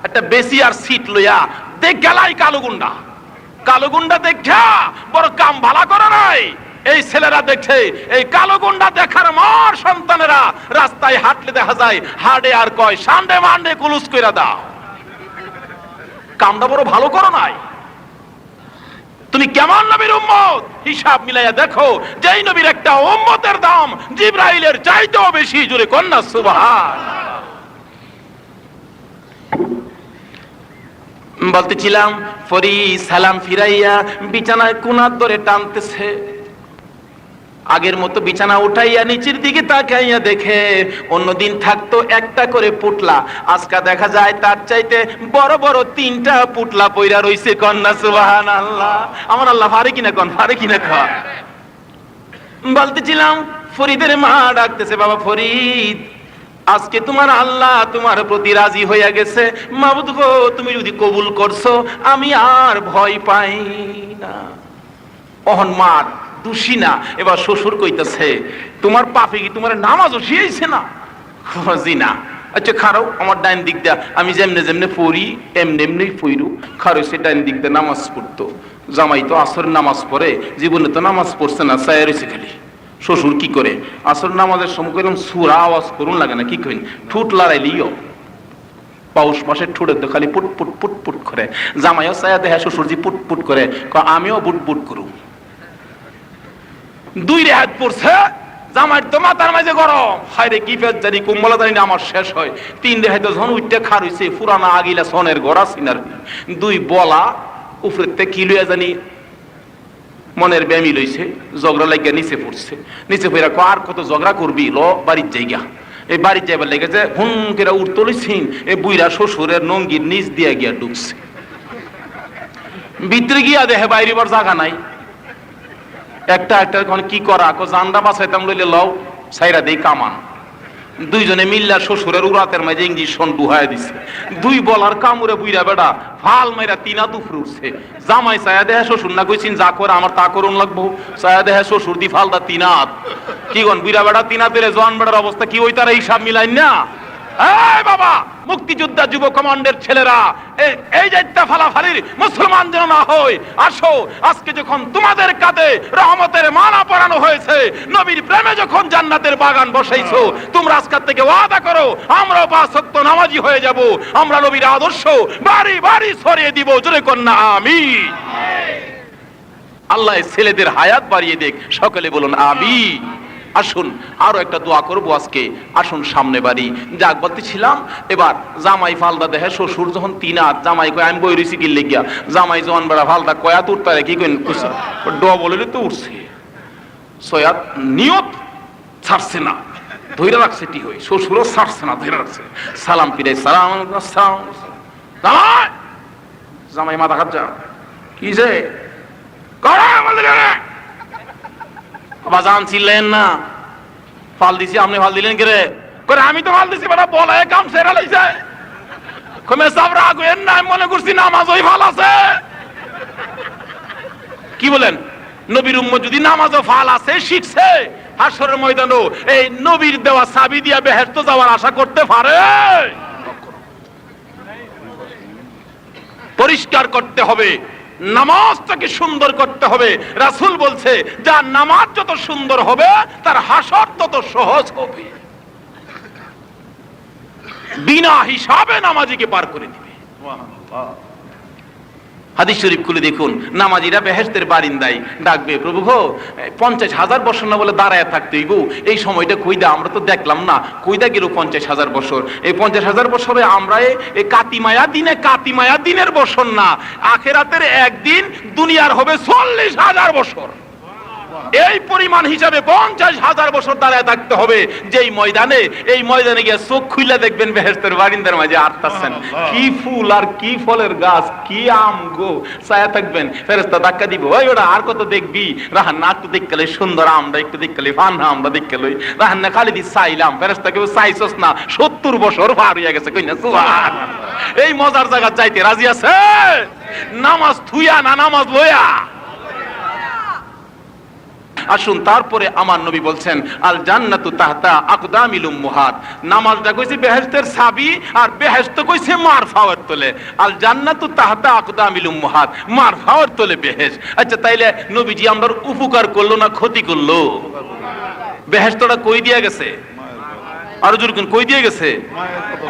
Speaker 1: একটা বেশি আর সিট লইয়া দেখ গেলাই কালো গুন্ডা দেখা বড় কাম ভালা করে নাই। এই ছেলেরা দেখছে, এই কালো গুন্ডা দেখার মার সন্তানেরা রাস্তায় হাঁটলে দেখা যায় হাড়ে আর কয় সান্ডে মান্ডে কুলুস কইরা দাও। কামটা বড় ভালো করো নাই। তুমি কেমন নবীর উম্মত হিসাব মিলাইয়া দেখো, যেই নবীর একটা উম্মতের দাম জিবরাইলের চাইতেও বেশি। জোরে কন্যা সুবহান। বলতেছিলাম ফরিদ সালাম ফিরাইয়া বিছানায় কোনার ধরে টানতেছে, আগের মতো বিছানা উঠাইয়া নিচের দিকে তাকাইয়া দেখে অন্যদিন থাকতো একটা করে পুটলা, আজকে দেখা যায় তার চাইতে বড় বড় 3টা পুটলা পইরা রইছে। কন্যা সুবহানাল্লাহ। আমার আল্লাহ পারে কিনা কোন, পারে কিনা খা। বলতেছিলাম ফরিদের মা ডাকতেছে, বাবা ফরিদ, আজকে তোমার আল্লাহ তোমার প্রতি রাজি হইয়া গেছে। মাবুদ গো, তুমি যদি কবুল করছো আমি আর ভয় পাই না। অহন মার দোষী না। এবার শ্বশুর কইতেছে, তোমার পাপে কি তোমার নামাজও শিখাইছে না? জি না। আচ্ছা খারাও, আমার ডাইন দিক দিয়া আমি যেমনে যেমনে পড়ি এমনি এমনি পড়ু। খারো সে ডাইন দিক দিয়ে নামাজ পড়তো। জামাই তো আসর নামাজ পড়ে, জীবনে তো নামাজ পড়ছে না, চায় রয়েছে খালি। শ্বশুর কি করে, আসর নামাজের সময় কইলাম সুরা আওয়াজ করুন লাগে না, কি কইন ঠুট লড়াইলিও পৌষ মাসের ঠুটের তো খালি পুট পুট পুট পুট করে। জামাইও চায়া দেখে শ্বশুরজি পুট পুট করে, আমিও বুট বুট করু। 2 রেহাত পড়ছে, জামাইয়ের তো মাথার মাঝে গরম, হায়রে কি ফের জানি কুম্বলা জানি আমার শেষ হয়। 3 রেহাতে যখন উঠতে খার হইছে, পুরানা আগিলা সনের গড়া সিনার 2 বলা উপরের তে কি লইয়া জানি মনের ব্যামি লইছে, ঝগড়া লাগিয়া নিচে পড়ছে। নিচে পড়া আর কত ঝগড়া করবি, ল বাড়ির জায়গা। এই বাড়ির যাইবার লেগেছে, হুম কেরা উঠতে লইছিন, এই বুইরা শ্বশুরের নঙ্গির নিচ দিয়া গিয়া ঢুকছে। ভিতরে গিয়া দেখে বাইরে বার জায়গা নাই। একটা কি করা, জান্ডা বাঁচাইতাম লইলে লও সাইরা দেই কামান। 2 জনে মিল্লা শ্বশুরের উরাতের মাঝে ইঞ্জেকশন ডুহাই দিছে। 2 বলার কামড়ে বুইরা বেড়া ফাল মাইরা 3 দুপুর উঠছে। জামাই ছায়া দেহে শ্বশুর না কইছিন যা করে আমার তা করুন লাগবো। ছায়া দেহে শ্বশুর দি ফালদা 3 কি গন বুইরা বেড়া 3 তেরে জোয়ান বেড়ার অবস্থা কি ওই তারা হিসাব মিলাইন না। এই বাবা, মুক্তিযোদ্ধা যুব কমান্ডের ছেলেরা, এই যাইতা ফালাফালির মুসলমান যেন না হয়। আসো, আজকে যখন তোমাদের কাঁধে রহমতের মালা পরানো হয়েছে, নবীর প্রেমে যখন জান্নাতের বাগান বসাইছো, তোমরা আজকের থেকে ওয়াদা করো আমরাও 5 ওয়াক্ত নামাজি হয়ে যাব। আমরা নবীর আদর্শ বাড়ি বাড়ি ছড়িয়ে দিব। জোরে কন্যা আমিন। আল্লাহ ছেলেদের হায়াত বাড়িয়ে দেখ, সকলে বলুন আমিন। আসুন আরো একটা দোয়া করবো আজকে। আসুন সামনে বাড়ি যাক বলতেছিলাম। এবার জামাই ফালদা দেখে শ্বশুর যখন 3 হাত, জামাই কয় আমি বই রইছি কি লেগিয়া। জামাই যখন বেড়া ফালদা কয়াত উঠতে কি কইন বলে তো উঠছে 6 হাত, নিয়ত ছাড়ছে না, ধৈর্য রাখছে। টি হই শ্বশুরও ছাড়ছে না, ধৈর্য রাখছে। সালাম ফিরে সালাম, জামাই জামাই মাথা খাচ্ছা কি যে বাজান ছিলেন না, ফাল দিছি আপনি ফাল দিলেন কে রে? করে আমি তো ফাল দিছি, বেটা বলে কাম সেরা লাইছে। কমে সব রাগ হইেন না, আমি মনে করছি নামাজ ওই ফাল আছে। কি বলেন? নবীর উম্মত যদি নামাজও ফাল আছে শিখছে, হাসরের ময়দানও এই নবীর দেওয়া চাবি দিয়া বেহেশতে যাওয়ার আশা করতে পারে? পরিষ্কার করতে হবে, নামাজটাকে সুন্দর করতে হবে। রাসূল বলছে, যার নামাজ যত সুন্দর হবে তার হাসর তত সহজ হবে। বিনা হিসাবে নামাজিকে পার করে দিবে। হাদিস শরীফ খুলে দেখুন, নামাজিরা বেহেশতের বারিন্দায় ডাকবে, প্রভু গো 50,000 বছর না বলে দাঁড়ায় থাকতে হইব। এই সময়টা কইদা আমরা তো দেখলাম না, কইদা গেল 50,000 বছর। এই 50,000 বছরে আমরা এই কাতিমায়া দিনের বছর না, আখেরাতের একদিন দুনিয়ার হবে 40,000 বছর। এই পরিমাণ হিসাবে 50,000 বছর দাঁড়ায় থাকতে হবে। যেই ময়দানে, এই ময়দানে গিয়ে চোখ খুলে দেখবেন বেহেশতের বারিন্দার মাঝে আটতাছেন কি ফুল আর কি ফলের গাছ, কি আম গো, ছায়া থাকবেন। ফেরেশতা ধাক্কা দিব, ওই ওটা আর কত দেখবি, রাহান্না একটু দেখলে সুন্দর আমরা একটু দেখলে ফান্না আমরা দেখলে লই রাহান্না খালি দি চাইলাম। ফেরেশতা কেউ চাইছস না, 70 বছর পার হইয়া গেছে। কই না সুবহানাল্লাহ। এই মজার জায়গা যাইতে রাজি আছে? নামাজ থুইয়া না নামাজ লইয়া? আসুন তারপরে আমার নবী বলছেন, আল জান্নাতু তাহতা আকদামিল উম্মাহাত। নামাজটা কইছে বেহেশতের চাবি, আর বেহেশত কইছে মারফাওয়ার তলে। আল জান্নাতু তাহতা আকদামিল উম্মাহাত, মারফাওয়ার তলে বেহেশত। আচ্ছা তাইলে নবীজি আমরার উপকার করলো না ক্ষতি করলো? বেহেশতটা কই দিয়া গেছে? আরো জোরে কোন কই দিয়ে গেছে?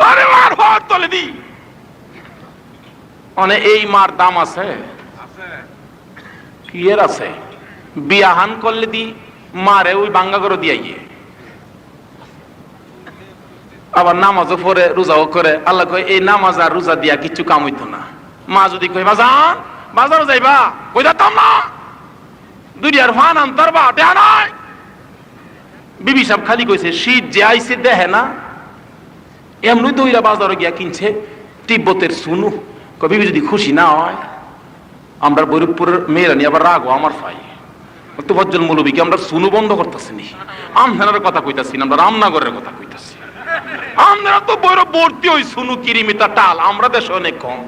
Speaker 1: আরে মারফাওয়ার তলে দি। মানে এই মার দাম আছে? কি এর আছে? বিয়াহান করলে দি মারে ওই বাঙ্গা করে দিয়ে, আবার নামাজও পড়ে রোজাও করে। আল্লাহ কয় এই নামাজ আর রোজা দিয়া কিছু কাম হইতো না। মা যদি কই বাজান বাজারও যাইবা, কই যেতাম না, দুনিয়ার ফান আনতার বা টেহা নাই, বিবি সাহেব খালি কইছে শীত যে আইছে দেখে না, এমনি দইরা বাজারে গিয়া কিনছে তিব্বতের সুনু। বিবি যদি খুশি না হয়, আমরা বৈরবপুরের মেয়েরা নিয়ে আবার রাগো আমার ভাই তো বজ্জন মৌলবীকে আমরা সুনু বন্ধ করতেছি নি, আমদানের কথা কইতাছি না, আমরা রামনগরের কথা কইতাছি। আমরা তো বৈরব ভর্তি ওই সুনু কিরিমিতা টাল, আমরা দেশে অনেক কম।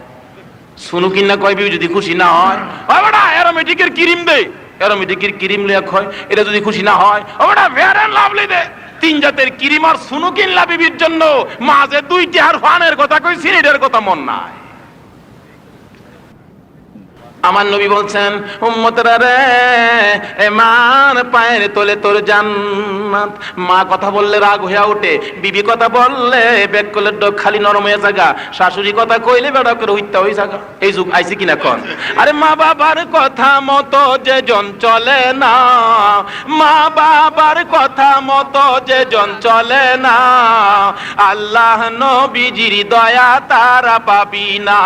Speaker 1: সুনু কিনা কয় বিবি যদি খুশি না হয়, ওটা অ্যারোমেটিকের ক্রিম দে, অ্যারোমেটিকের ক্রিম লেয়া হয়, এটা যদি খুশি না হয় ওটা ফেয়ার এন্ড লাভলি দে। 3 জাতের ক্রিম আর সুনু কিনলা বিবির জন্য, মাঝে 2টি আর ফানের কথা কইছি, এটার কথা মন নাই। আমার নবী বলছেন উম্মতরা রে, মার পায়ের তলে তোর জান্নাত। মা কথা বললে রাগ হইয়া ওঠে, বিবি কথা বললে বেক করলে ডগ খালি নরম হয়ে জায়গা, শাশুড়ি কথা কইলে বেড়া করে হইতা হই জায়গা। এই যুগ আইছে কিনা কোন? আরে মা বাবার কথা মতো যে জন চলে না, মা বাবার কথা মতো যে জন চলে না, আল্লাহ নবীজির দয়া তারা পাবি না।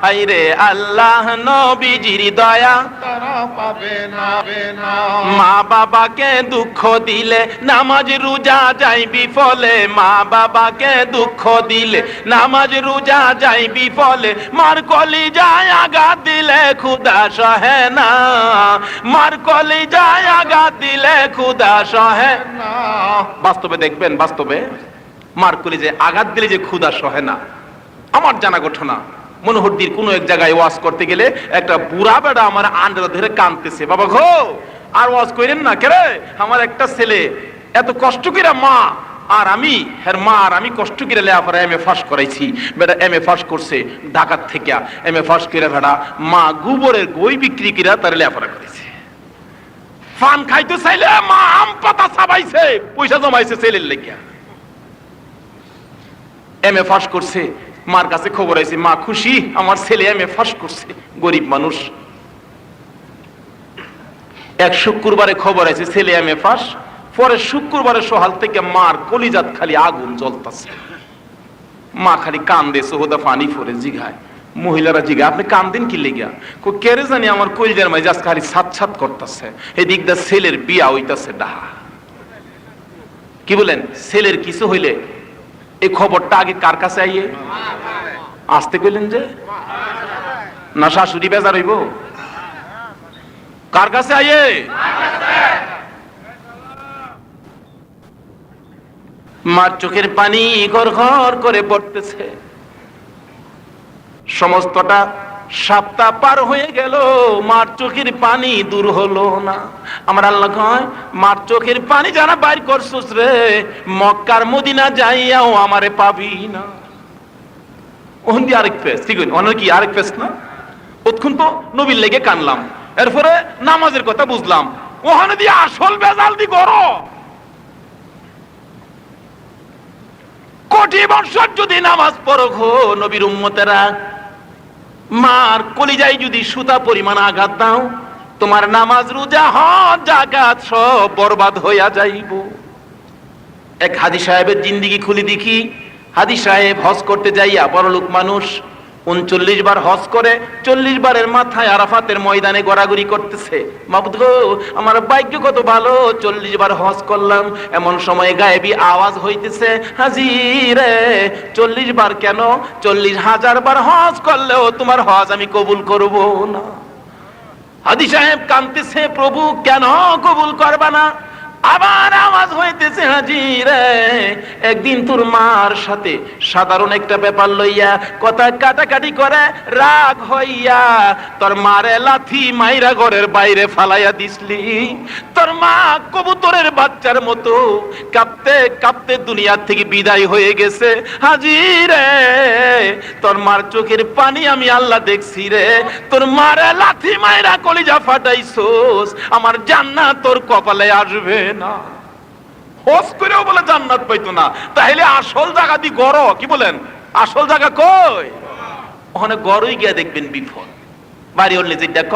Speaker 1: আইরে আল্লাহ নবীজির দয়া তারা পাবে না। মা বাবাকে দুঃখ দিলে নামাজ রোজা যাইবি ফলে, মা বাবাকে দুঃখ দিলে নামাজ রোজা যাইবি ফলে, মার কলিজায় আঘাত দিলে খুদা সহে না, মার কলিজায় আঘাত দিলে খুদা সহে না। বাস্তবে দেখবেন, বাস্তবে মার কলিজায় আঘাত দিলে যে খুদা সহে না। আমার জানা ঘটনা, মনোহরদির কোন এক জায়গায় ওয়াজ করতে গেলে একটা বুড়া বেড়া আমার আন্ডারে ধরে কাঁদতেছে, বাবা গো আর ওয়াজ করেন না কেরে, আমার একটা ছেলে এত কষ্ট করে মা আর আমি হের মা আর আমি কষ্ট করে লেখাপড়া এমএ পাস করাইছি, বেটা এমএ পাস করছে ঢাকা থেকে, এমএ পাস করে বেটা মা গোবরের গই বিক্রি করে তার লেখাপড়া করেছে। ফান খাইতে চাইলে মা আম পাতা চাবাইছে, পয়সা জমাইছে ছেলের লেগিয়া। এমএ পাস করছে, মার কাছে খবর আইছে, মা খুশি আমার ছেলে এমএ পাস করছে। গরিব মানুষ, এক শুক্রবারে খবর আছে ছেলে এমএ পাস, পরে শুক্রবারে সকাল থেকে মার কলিজাত খালি আগুন জ্বলতেছে। মা খালি কান্দে, সোহদা পানি পরে জিগায়, মহিলারা জিগায় আপনি কান্দেন কি লেগা? কেরে জানি আমার কলিজার মাঝে আজ খালি ছাত ছাত করতেছে। এদিক দা ছেলের বিয়া হইতাছে ডাহা। কি বলেন? ছেলের কিছু হইলে এই খবরটা আগে কার কাছে আইয়ে? আসতে কইলেন যে না শাশুড়ি বেজার হইব? কার কাছে আইয়ে? মার চোখের পানি ঘর ঘর করে পড়তেছে। সমস্তটা সপ্তাহ পার হয়ে গেল, মার চোখের পানি দূর হলো না। আমার আল্লাহ কয় মার চোখের পানি যারা বাইর করছস রে, মক্কার মদিনা যাইয়াও আমারে পাবি না। ওখান দিয়ে আরেক ফেস, ঠিক আছে অনেক কি আরেক ফেস না? অতক্ষণ তো নবীর লেগে কানলাম, এরপরে নামাজের কথা বুঝলাম, ওখানে দিয়ে আসল বেজাল দি করো। কোটি বছর যদি নামাজ পড়ো গো নবীর উম্মতেরা, মার কলিজায় যদি সুতা পরিমাণ আঘাত দাও, তোমার নামাজ রোজা হজ জাকাত সব বরবাদ হইয়া যাইব। এক হাজী সাহেবের জিন্দেগি খুলি দেখি। হাজী সাহেব হজ করতে যাইয়া বড়লোক মানুষ, 39 বার হজ করে 40 বারের মাথায় আরাফাতের ময়দানে গড়াগড়ি করতেছে। মাবুদ গো আমার ভাগ্য কত ভালো, 40 বার হজ করলাম। এমন সময় গায়েবী আওয়াজ হইতেছে, হাজী রে 40 বার কেন, 40,000 বার হজ করলেও তোমার হজ আমি কবুল করব না। হাজী সাহেব কাঁদতেছে, প্রভু কেন কবুল করবা না? আবার আওয়াজ হইতেছে, হাজী রে একদিন তোর মার সাথে সাধারণ একটা ব্যাপার লইয়া কথা কাটাকাটি করে রাগ হইয়া তোর মারে লাথি মাইরা ঘরের বাইরে ফালাইয়া দিসলি। তোর মা কবুতরের বাচ্চার মতো কাঁপতে কাঁপতে দুনিয়ার থেকে বিদায় হয়ে গেছে। হাজী রে তোর মার চোখের পানি আমি আল্লাহ দেখছি রে, তোর মারে লাথি মাইরা কলিজা ফাটাইছোস, আমার জান্নাত তোর কপালে আসবে না। হজ করেও বলে জান্নাত পাইতো না, তাহলে আসল জায়গা দি গড়। কি বলেন? আসল জায়গা কই? ওখানে গড়ই গিয়া দেখবেন বিফল। বাড়ি হলে যেটা ক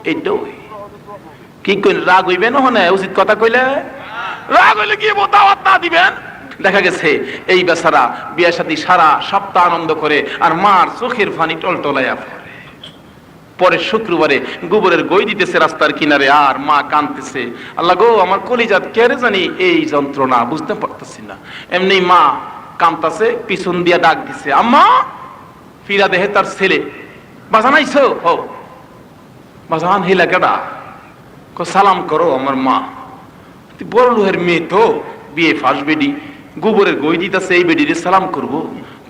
Speaker 1: এইটাই কি কইন, রাগ হইবেন ওখানে উচিত কথা কইলে? রাগ হইলে কি দাওয়াত না দিবেন? দেখা গেছে এই বেচারা বিয়ে শাদী সারা সপ্তাহ আনন্দ করে আর মার চোখের পানি টলটলাইয়া পড়ে। পরের শুক্রবারে গোবরের গই দিতেছে রাস্তার কিনারে, আর মা কাঁদতেছে, আল্লাহ গো আমার কলিজাত কেড়ে জানি এই যন্ত্রণা, বুঝতে পারতেছি না। এমনি মা কাঁদতেছে, পিছন দিয়া ডাক দিছে, আম্মা। ফিরা দেহে তার ছেলে, বাজান আইছো? হো বাজান, হেলা কেডা? সালাম করো আমার মা। বড় লোহের মেয়ে তো, বিয়ে ফার্স্ট বেডি, গোবরের গই দিতেছে, এই বেডিরে সালাম করবো?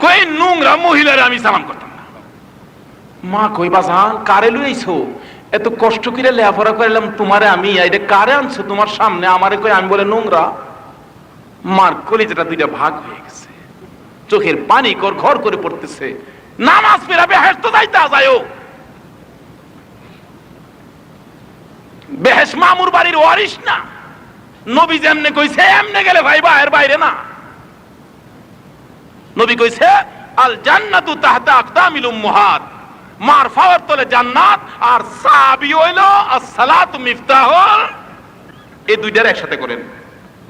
Speaker 1: কই নোংরা মহিলারে আমি সালাম করতাম না। মা কই বাজান কারে লইছো? এত কষ্ট করে লেখাপড়া করলাম তোমারে আমি, এটা কারে আনছো তোমার সামনে? আমারে কই আমি বলে নোংরা। মার কলিজাটা দুইটা ভাগ হয়ে গেছে, চোখের পানি কর ঘর করে পড়তেছে। নামাজ পড়াবে হেসতে যাইতে যায়ও, বেহেশ মামুর বাড়ির ওয়ারিশ না। নবী যেমনে কইছে এমনে গেলে ভাই বাইরে বাইরে না। নবী কইছে আল জান্নাতু তাহতা আকদামিল উম্মাহাত, মার ফাওয়ার তলে জান্নাত, আর সাবি হইল as-সালাতু মিফতাহুল। এই দুইটার একসাথে করেন,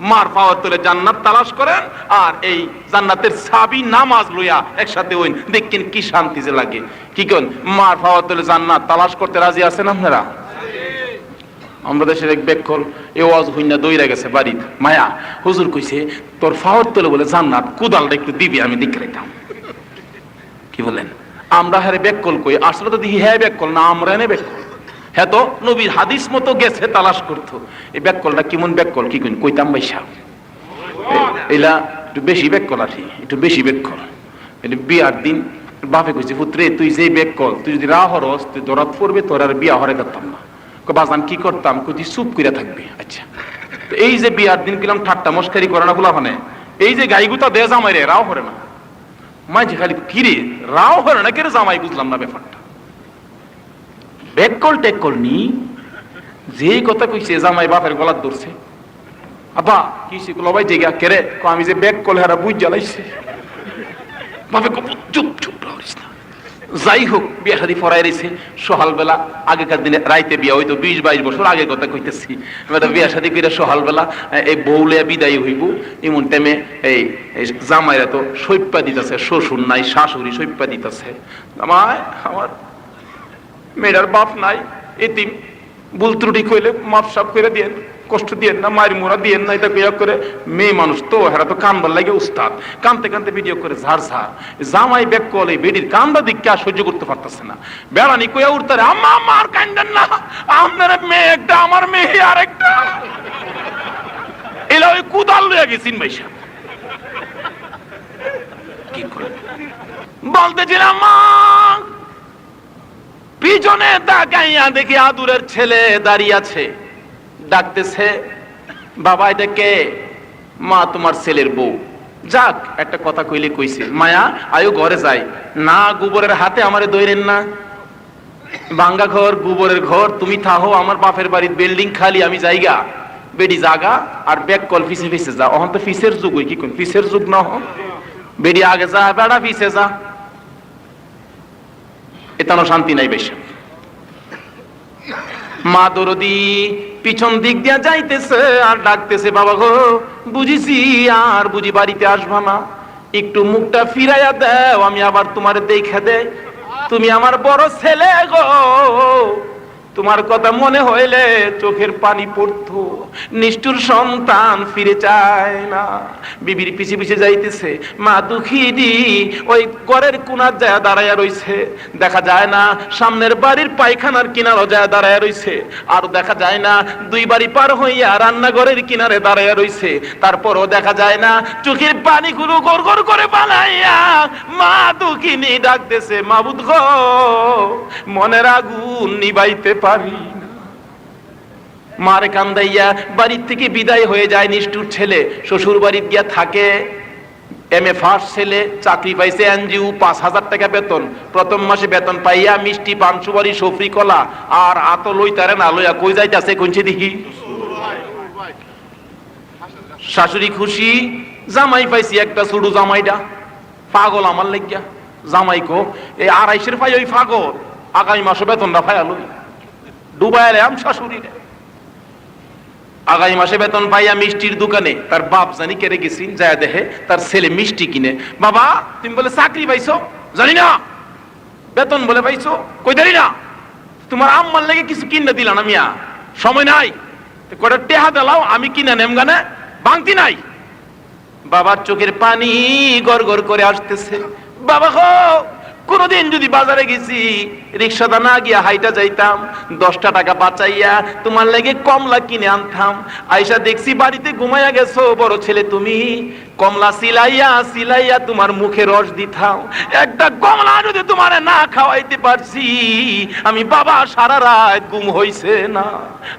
Speaker 1: মার ফাওয়ার তলে জান্নাত তালাশ করেন, আর এই জান্নাতের সাবি নামাজ লইয়া একসাথে হইন, দেখেন কি শান্তি যে লাগে। কি কোন মার ফাওয়ার তলে জান্নাত তালাশ করতে রাজি আছেন আপনারা? আমরা দেশের এক বেকল এ ওয়াজ হইনা দইরা গেছে বাড়ি, মায়া হুজুর কইছে তোর ফাওয়ার তলে বলে জান্নাত, কুদালটা একটু দিবি আমি দেখে রাইতাম। কি বলেন? আমরা হ্যাঁ বেকল কই, আসলে তো দেখি হ্যাঁ বেকল না, আমরা এনে বেকল। হ্যাঁ তো নবীর হাদিস মতো গেছে তালাশ করতো। এই বেকলটা কেমন বেকল কি কইতাম ভাইসা, এলা একটু বেশি বেকল আছি, একটু বেশি বেকল। বিয়ার দিন বাপে কইছে পুত্রে তুই যে বেকল, তুই যদি রাহ হরস তুই দরাত পড়বে, তোর আর বিয়া হরে করতাম না। বাজান কি করতাম? তুই চুপ করে থাকবি। আচ্ছা, এই যে বিয়ার দিন কিলাম ঠাট্টা মস্কারি করে না গুলা, মানে এই যে গাইগুতা দে জামাই রে রাও হরে না, মাঝে খালি কিরে রাও হরে না কেরে জামাই, বুঝলাম না ব্যাপারটা। বেকল টেকল নি, যে কথা কইছে জামাই বাপের গলার ধরছে। আবা কি লবাই জায়গা কেরে? আমি যে বেকল হারা বুঝ জ্বালাইছে। বাপে চুপ চুপ রহিস না। যাই হোক, বিয়া শাদী ফরাই রয়েছে সকাল বেলা, আগেকার দিনে রাইতে বিয়া হইতো, 20-22 বছর আগের কথা কইতেছি। বিয়া শাদী করে সকাল বেলা এই বউলে বিদায় হইব, এমন টাইমে এই জামাইরা তো সৈপ্পা দিতেছে, শ্বশুর নাই শাশুড়ি সৈপ্পা দিতেছে। জামাই আমার মেয়েটার বাপ নাই, এতিম, ভুল ত্রুটি কইলে মাপ সাপ করে দিয়েন, কষ্ট দিয়েন না, মায়ের মোড়া দিয়েন না। এটা কইয়া করে মেয়ে মানুষ তো, হেরা তো কান্দার লাগে উস্তাদ, কানতে কানতে ভিডিও করে ঝাড় ঝাড়। জামাই ব্যাক কলে বেডির কান্দা দিক আর সহ্য করতে পারতেছে না, বেড়ানি কইয়া উঠতারে, আম্মা আম্মা আর কান্দেন না, আপনার মেয়ে একটা আমার মেয়ে আর একটা। এলা ওই কুদাল লইয়া গেছিন ভাইসা। কি করে বলতেছিলাম, মা পিছনে তাকাইয়া দেখি আদুরের ছেলে দাঁড়িয়ে আছে, ডাকতেছে, বাবা এটা কে? মা তোমার ছেলের বউ। যাক একটা কথা কইলে কইছে, মায়া আয়ো ঘরে যাই না, গোবরের হাতে আমারে দইরেন না, ভাঙ্গা ঘর গোবরের ঘর, তুমি থাহো, আমার বাপের বাড়ির বিল্ডিং খালি, আমি যাইগা। বেডি জাগা আর ব্যাক কল ফিসে ফিসে যা, অহন তো ফিসের যুগ, কি কোন ফিসের যুগ না, বেডি আগে যা, বেড়া ফিসে যা, এতানো শান্তি নাই বেশি। মা দরদি পিছন দিক দিয়া যাইতেছে আর ডাকতেছে, বাবা গো বুঝিছি আর বুঝি বাড়িতে আসবা না, একটু মুখটা ফিরাইয়া দাও, আমি আবার তোমারে দেখে দেই, তুমি আমার বড় ছেলে গো, তোমার কথা মনে হইলে চোখের পানি পড়তো, নিষ্ঠুর সন্তান ফিরে চায় না। বিবির পিছে পিছে যাইতেছে, মা দুঃখিনী ওই ঘরের কোনার যায় দাঁড়াইয়া রইছে, দেখা যায় না সামনের বাড়ির পায়খানার কিনারও যায় দাঁড়াইয়া রইছে, আর দেখা যায় না দুই বাড়ি পার হইয়া রান্নাঘরের কিনারে দাঁড়াইয়া রইছে, তারপরও দেখা যায় না চোখের পানিগুলো গড় গড় করে বানাইয়া মা দুঃখিনী ডাকতেছে, মাবুদ গো মনের আগুন নিবাইতে পারি না। মার কান্দাইয়া বাড়ির থেকে বিদায় হয়ে যায় নিষ্ঠুর ছেলে, শ্বশুর বাড়ির গিয়া থাকে। এমএ ফার্স্ট ছেলে, চাকরি পাইছে এনজিও, 5,000 টাকা বেতন, প্রথম মাসে বেতন পাইয়া মিষ্টি পান সুপারি সফরি কলা আর আত লইতারে না লইয়া কই যাইতাছে কোনছে দেখি। শাশুড়ি খুশি, জামাই পাইছি একটা ছোট, জামাইটা পাগল আমার লাগিয়া। জামাই কো এই 250 পাই, ওই পাগল আগামী মাসে বেতনটা পাইয়া লই, ডুবাইলে আম শাশুড়ি। আগামী মাসে বেতন পাইয়া মিষ্টির দোকানে তার বাপ জানি কেড়ে গেছি, যায় দেখে তার ছেলে মিষ্টি কিনে। বাবা তুমি বলে চাকরি পাইছো? জানি না। বেতন বলে পাইছো? কই জানি না। তোমার আম্মার লেগে কিছু কিনে দিলা না মিয়া, সময় নাই, কটা টেহা দিলাও আমি কিনে নেম গানে, ভাঙতি নাই। বাবার চোখের পানি গড় গড় করে আসতেছে। বাবা গো, কোনদিন যদি বাজারে গেছি রিক্সাটা না গিয়া হাইটা যাইতাম, 10টা টাকা বাঁচাইয়া তোমার লাগে কমলা কিনে আনতাম। আইসা দেখছি বাড়িতে ঘুমাইয়া গেছো বড় ছেলে তুমি, কমলা সিলাইয়া সিলাইয়া তোমার মুখে রস দিতাম। একটা কমলা যদি তোমার না খাওয়াইতে পারছি, আমি বাবা সারা রাত ঘুম হইছে না।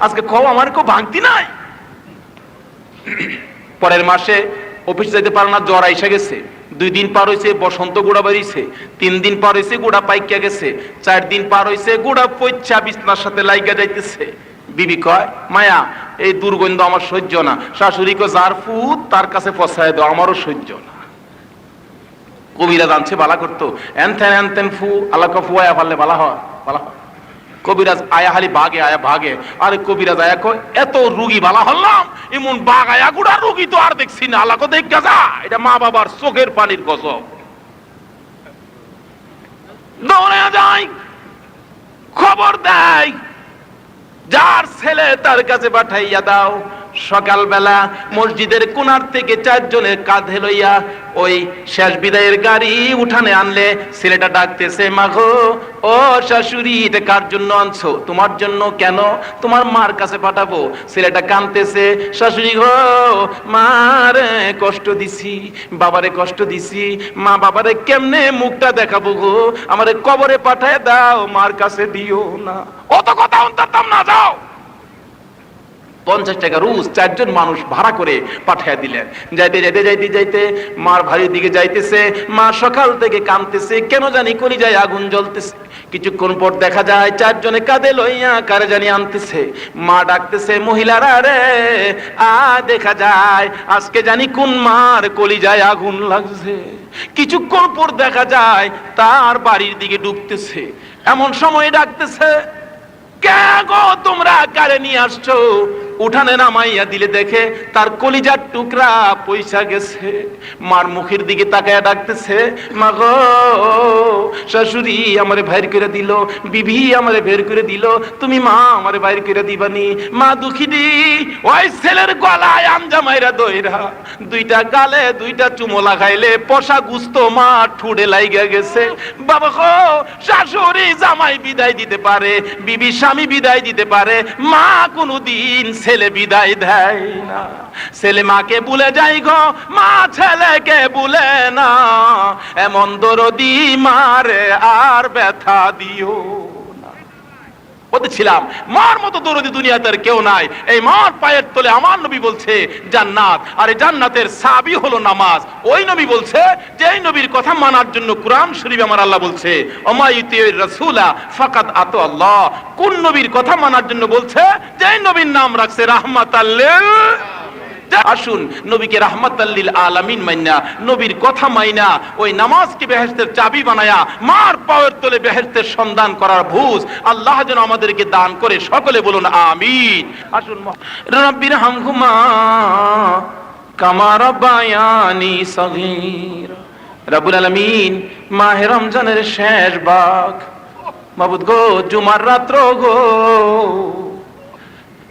Speaker 1: আজকে কও আমার কেউ ভাঙতি নাই। পরের মাসে অফিস যাইতে পারে না, জ্বর আইসা গেছে। 2 দিন পার হয়েছে বসন্ত গুড়া বেরিয়েছে, 3 দিন পার হয়েছে গুড়া পাইকা গেছে, 4 দিন পার হয়েছে গুড়া পইচ্ছা বিছনার সাথে লাইগা যাইতেছে। বিবি কয়, মায়া এই দুর্গন্ধ আমার সহ্য না। শাশুড়ি কয়, যার ফুট তার কাছে পছায় দাও, আমারও সহ্য না। কবিরা জানছে বালা করতো, এনথেন এনথেন ফু আল্লাহ ফু আয়া পারলে বালা হয়, বালা হয়। কবিরাজ আয়া হালি ভাগে আয়া ভাগে, আরে কবিরাজ আয়া কয়, এত রুগী বালা হলাম, এমন বাঘ আয়া গুড়া রুগী তো আর দেখছি না। আল্লাহ দেখা যা, এটা মা বাবার চোখের পানির গজব। দৌড়ে যায়, খবর দেয়, যার ছেলে তার কাছে পাঠাইয়া দাও। সকালবেলা মসজিদের কোনার থেকে 4 জনের কাঁধে লইয়া ওই শেষ বিদায়ের গাড়ি উঠানে আনলে ছেলেটা ডাকতেছে, মাগো ও শাশুড়ি, এটা কার জন্য আনছো? তোমার জন্য। কেন? তোমার মার কাছে পাঠাবো। ছেলেটা কাঁদতেছে, শাশুড়ি গো, মারে কষ্ট দিছি, বাবারে কষ্ট দিছি, মা বাবারে কেমনে মুখটা দেখাবো গো, আমারে কবরে পাঠায় দাও, মার কাছে দিও না। অত কথা অন্তরতাম না, যাও। 50 টাকা রোজ 4 জন মানুষ ভাড়া করে পাঠিয়ে দিলেন। যাইতে যাইতে যাইতে যাইতে মার ভাইয়ের দিকে যাইতেছে, মা সকাল থেকে কাঁদতেছে, কেন জানি কলিজায় আগুন জ্বলতেছে। কিছুক্ষণ পর দেখা যায় 4 জনে কাঁধে লইয়া কারে জানি আনতেছে। মা ডাকতেছে, মহিলারা রে দেখা যায় আজকে জানি কোন মার কলিজায় আগুন লাগছে। কিছুক্ষণ পর দেখা যায় তার বাড়ির দিকে ঢুকতেছে, এমন সময় ডাকতেছে, কে গো তোমরা কারে নিয়ে আসছো? উঠানে নামাইয়া দিলে দেখে তার কলিজার টুকরা পয়সা গেছে। মার মুখের দিকে তাকায়া ডাকতেছে, মা গো, শাশুড়ি আমারে বাইর করে দিল, বিবি আমারে বের করে দিল, তুমি মা আমারে বাইর করে দিবানি। মা দুঃখিনী, ওই ছেলের গলায় আঞ্জামাইরা দইরা 2টা গালে 2টা চুমো লাগাইলে পশা গুস্ত মা ঠুড়ে লাইগা গেছে। বাবা গো, শাশুড়ি জামাই বিদায় দিতে পারে, বিবি স্বামী বিদায় দিতে পারে, মা কোনদিন ছেলে বিদায় দেয় না। ছেলে মাকে ভুলে যাই গো, মা ছেলেকে ভুলে না। এমন দরদি মারে আর ব্যথা দিও না। বলতেছিলাম, মার মতো দরদি দুনিয়াতে আর কেউ নাই। এই মার পায়ের তলে আমার নবী বলছে জান্নাত, আর এই জান্নাতের চাবি হলো নামাজ। ওই নবী বলছে যে এই নবীর কথা মানার জন্য কোরআন শরীফে আমার আল্লাহ বলছে, ওমাইতির রাসূলা ফাকাদ আতু আল্লাহ। কোন নবীর কথা মানার জন্য বলছে? যে এই নবীর নাম রাখছে রাহমাতাল লিল। আসুন নবীকে রাহমাতাল লিল আলামিন মাইনা, নবীর কথা মাইনা, ওই নামাজকে বেহেশতের চাবি বানায়া মার পায়ের তলে বেহেশতের সন্ধান করার ভুজ আল্লাহ যেন আমাদেরকে দান করে। সকলে বলুন আমিন। আসুন, রব্বির হামহুমা কামা রাব্বায়ানি সগীরা। রব্বুল আলামিন মাহে রমজানের শেষ ভাগ, মাবুদ গো, জুমার রাত্র গো,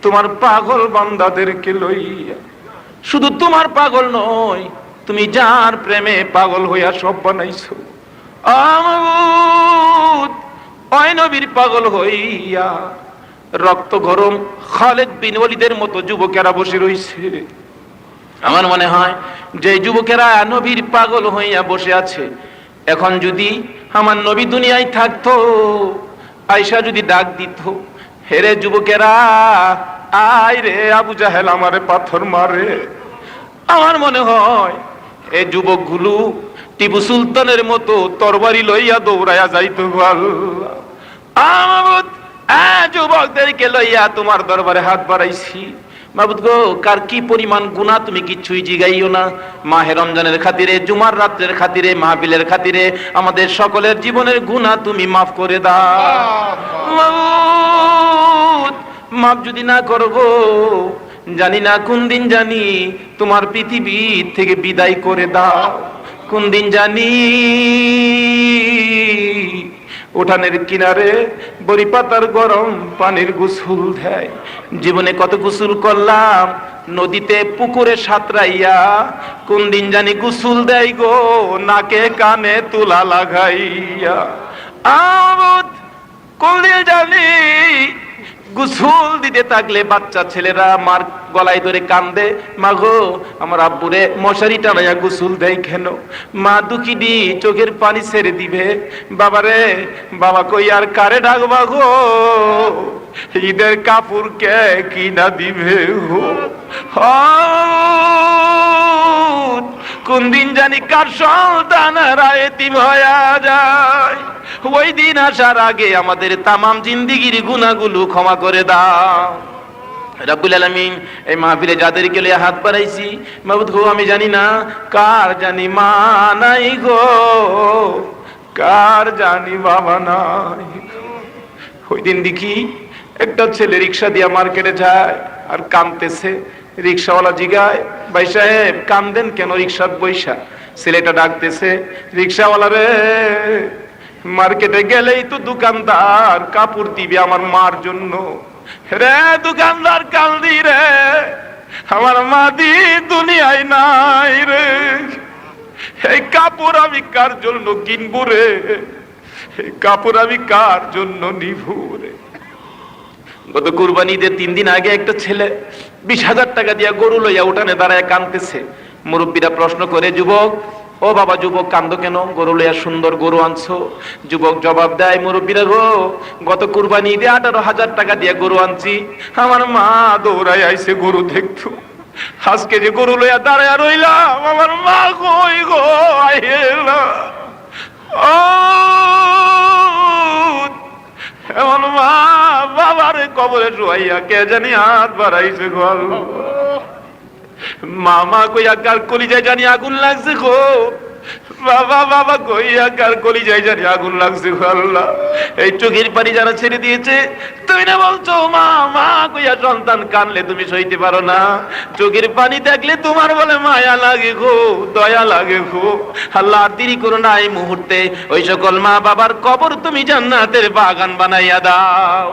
Speaker 1: তোমার পাগল বান্দাদেরকে লইয়া, শুধু তোমার পাগল নয়, তুমি যার প্রেমে পাগল হইয়া সব বানাইছো, ওই নবীর পাগল হইয়া রক্ত গরম খালিদ বিন ওয়ালিদের মতো যুবকেরা বসে রইছে। আমার মনে হয় যে যুবকেরা নবীর পাগল হইয়া বসে আছে, এখন যদি আমার নবী দুনিয়ায় থাকতো, আয়েশা যদি ডাক দিত, হেরে যুবকেরা আয় রে, আবু জাহেল আমারে পাথর মারে, আমার মনে হয় এই যুবকগুলো টিপু সুলতানের মতো তরবারি লইয়া দৌড়াইয়া যাইতো। আল্লাহ, যুবকদেরকে লইয়া তোমার দরবারে হাত বাড়াইছি। মাবুদ গো, কার কি পরিমাণ গুনাহ তুমি কিচ্ছুই জিগাইও না। মাহে রমজানের খাতিরে, জুমার রাত্রের খাতিরে, মাহফিলের খাতিরে আমাদের সকলের জীবনের গুনাহ তুমি মাফ করে দাও। মাফ যদি না করো গো, জানি না কোন দিন জানি তোমার পৃথিবী থেকে বিদায় করে দাও, কোন দিন জানি উঠানের কিনারে বড়ি পাতার গরম পানির গোসল দেয়। জীবনে কত গোসল করলাম, নদীতে পুকুরে সাঁতরাইয়া, কোন দিন জানি গোসল দেয় গো নাকে কানে তুলা লাগাইয়া। কোন দিন জানি গোসল দিতে থাকলে বাচ্চা ছেলেরা মার গলায় ধরে কান্দে, মা গো আমার আব্বুরে মশারি টানাইয়া গোসল দেয় কেন? মা দুঃখী দি চোখের পানি ছেড়ে দিবে। বাবারে, বাবা কই আর কারে ডাকবা গো, ঈদের কাপড় কে কিনা দিবে গো? কোন দিন জানি কার সন্তানরা এতিম হয়ে যায়, ওই দিন আসার আগে আমাদের তামাম জিন্দেগির গুনাহগুলো ক্ষমা করে দাও রব্বুল আলামিন। এই মাহফিলে যাদেরকে লিয়ে হাত বাড়াইছি, মাবুদ গো আমি জানি না কার জানি মা নাই গো, কার জানি বাবা নাই। ওই দিন দেখি একটা ছেলে রিক্সা দিয়া মার্কেটে যায় আর কাঁদতেছে। রিক্সাওয়ালা জিগায়, ভাই সাহেব কান্দেন কেন রিক্সার বৈশা? ছেলেটা ডাকতেছে, রিক্সাওয়ালা রে, মার্কেটে গেলেই তো দোকানদার কাপড় দিবে আমার মার জন্য। রে দোকানদার কান্দি রে, আমার মা দি দুনিয়ায় নাই রে, এই কাপড় আমি কার জন্য কিনবো রে, এই কাপড় আমি কার জন্য নিবো রে? গত কুরবানি ঈদের 3 দিন আগে একটা ছেলে 20,000 টাকা দিয়া গরু লইয়া উঠানে দাঁড়ায় কাঁদতেছে। মুরব্বীরা প্রশ্ন করে, যুবক, ও বাবা যুবক কান্দো কেন, গরু লইয়া সুন্দর গরু আনছো? যুবক জবাব দেয়, মুরব্বীরা গো, গত কুরবানি ঈদে 18,000 টাকা দিয়া গরু আনছি, আমার মা দৌড়াই আইছে গরু দেখতো, আজকে যে গরু লইয়া দাঁড়ায় রইলাম আমার মা কই গো, আইলা এমন মা বাবারে কবরে শুয়াইয়া কে জানি হাত বাড়াইছে গো। মামা কইয়া কার কলিজায় জানি আগুন লাগছে গো, বাবা বাবা কইয়া কার কলিজায় জানি আগুন লাগছে গো আল্লাহ। এই চোখের পানি যারা ছেড়ে দিয়েছে, তুমি না বলছো মা মা কইয়া সন্তান কানলে তুমি সইতে পারো না, চোখের পানি দেখলে তোমার বলে মায়া লাগে গো, দয়া লাগে গো। আল্লাহ দেরি করো না, এই মুহূর্তে ওই সকল মা বাবার কবর তুমি জান্নাতের বাগান বানাইয়া দাও।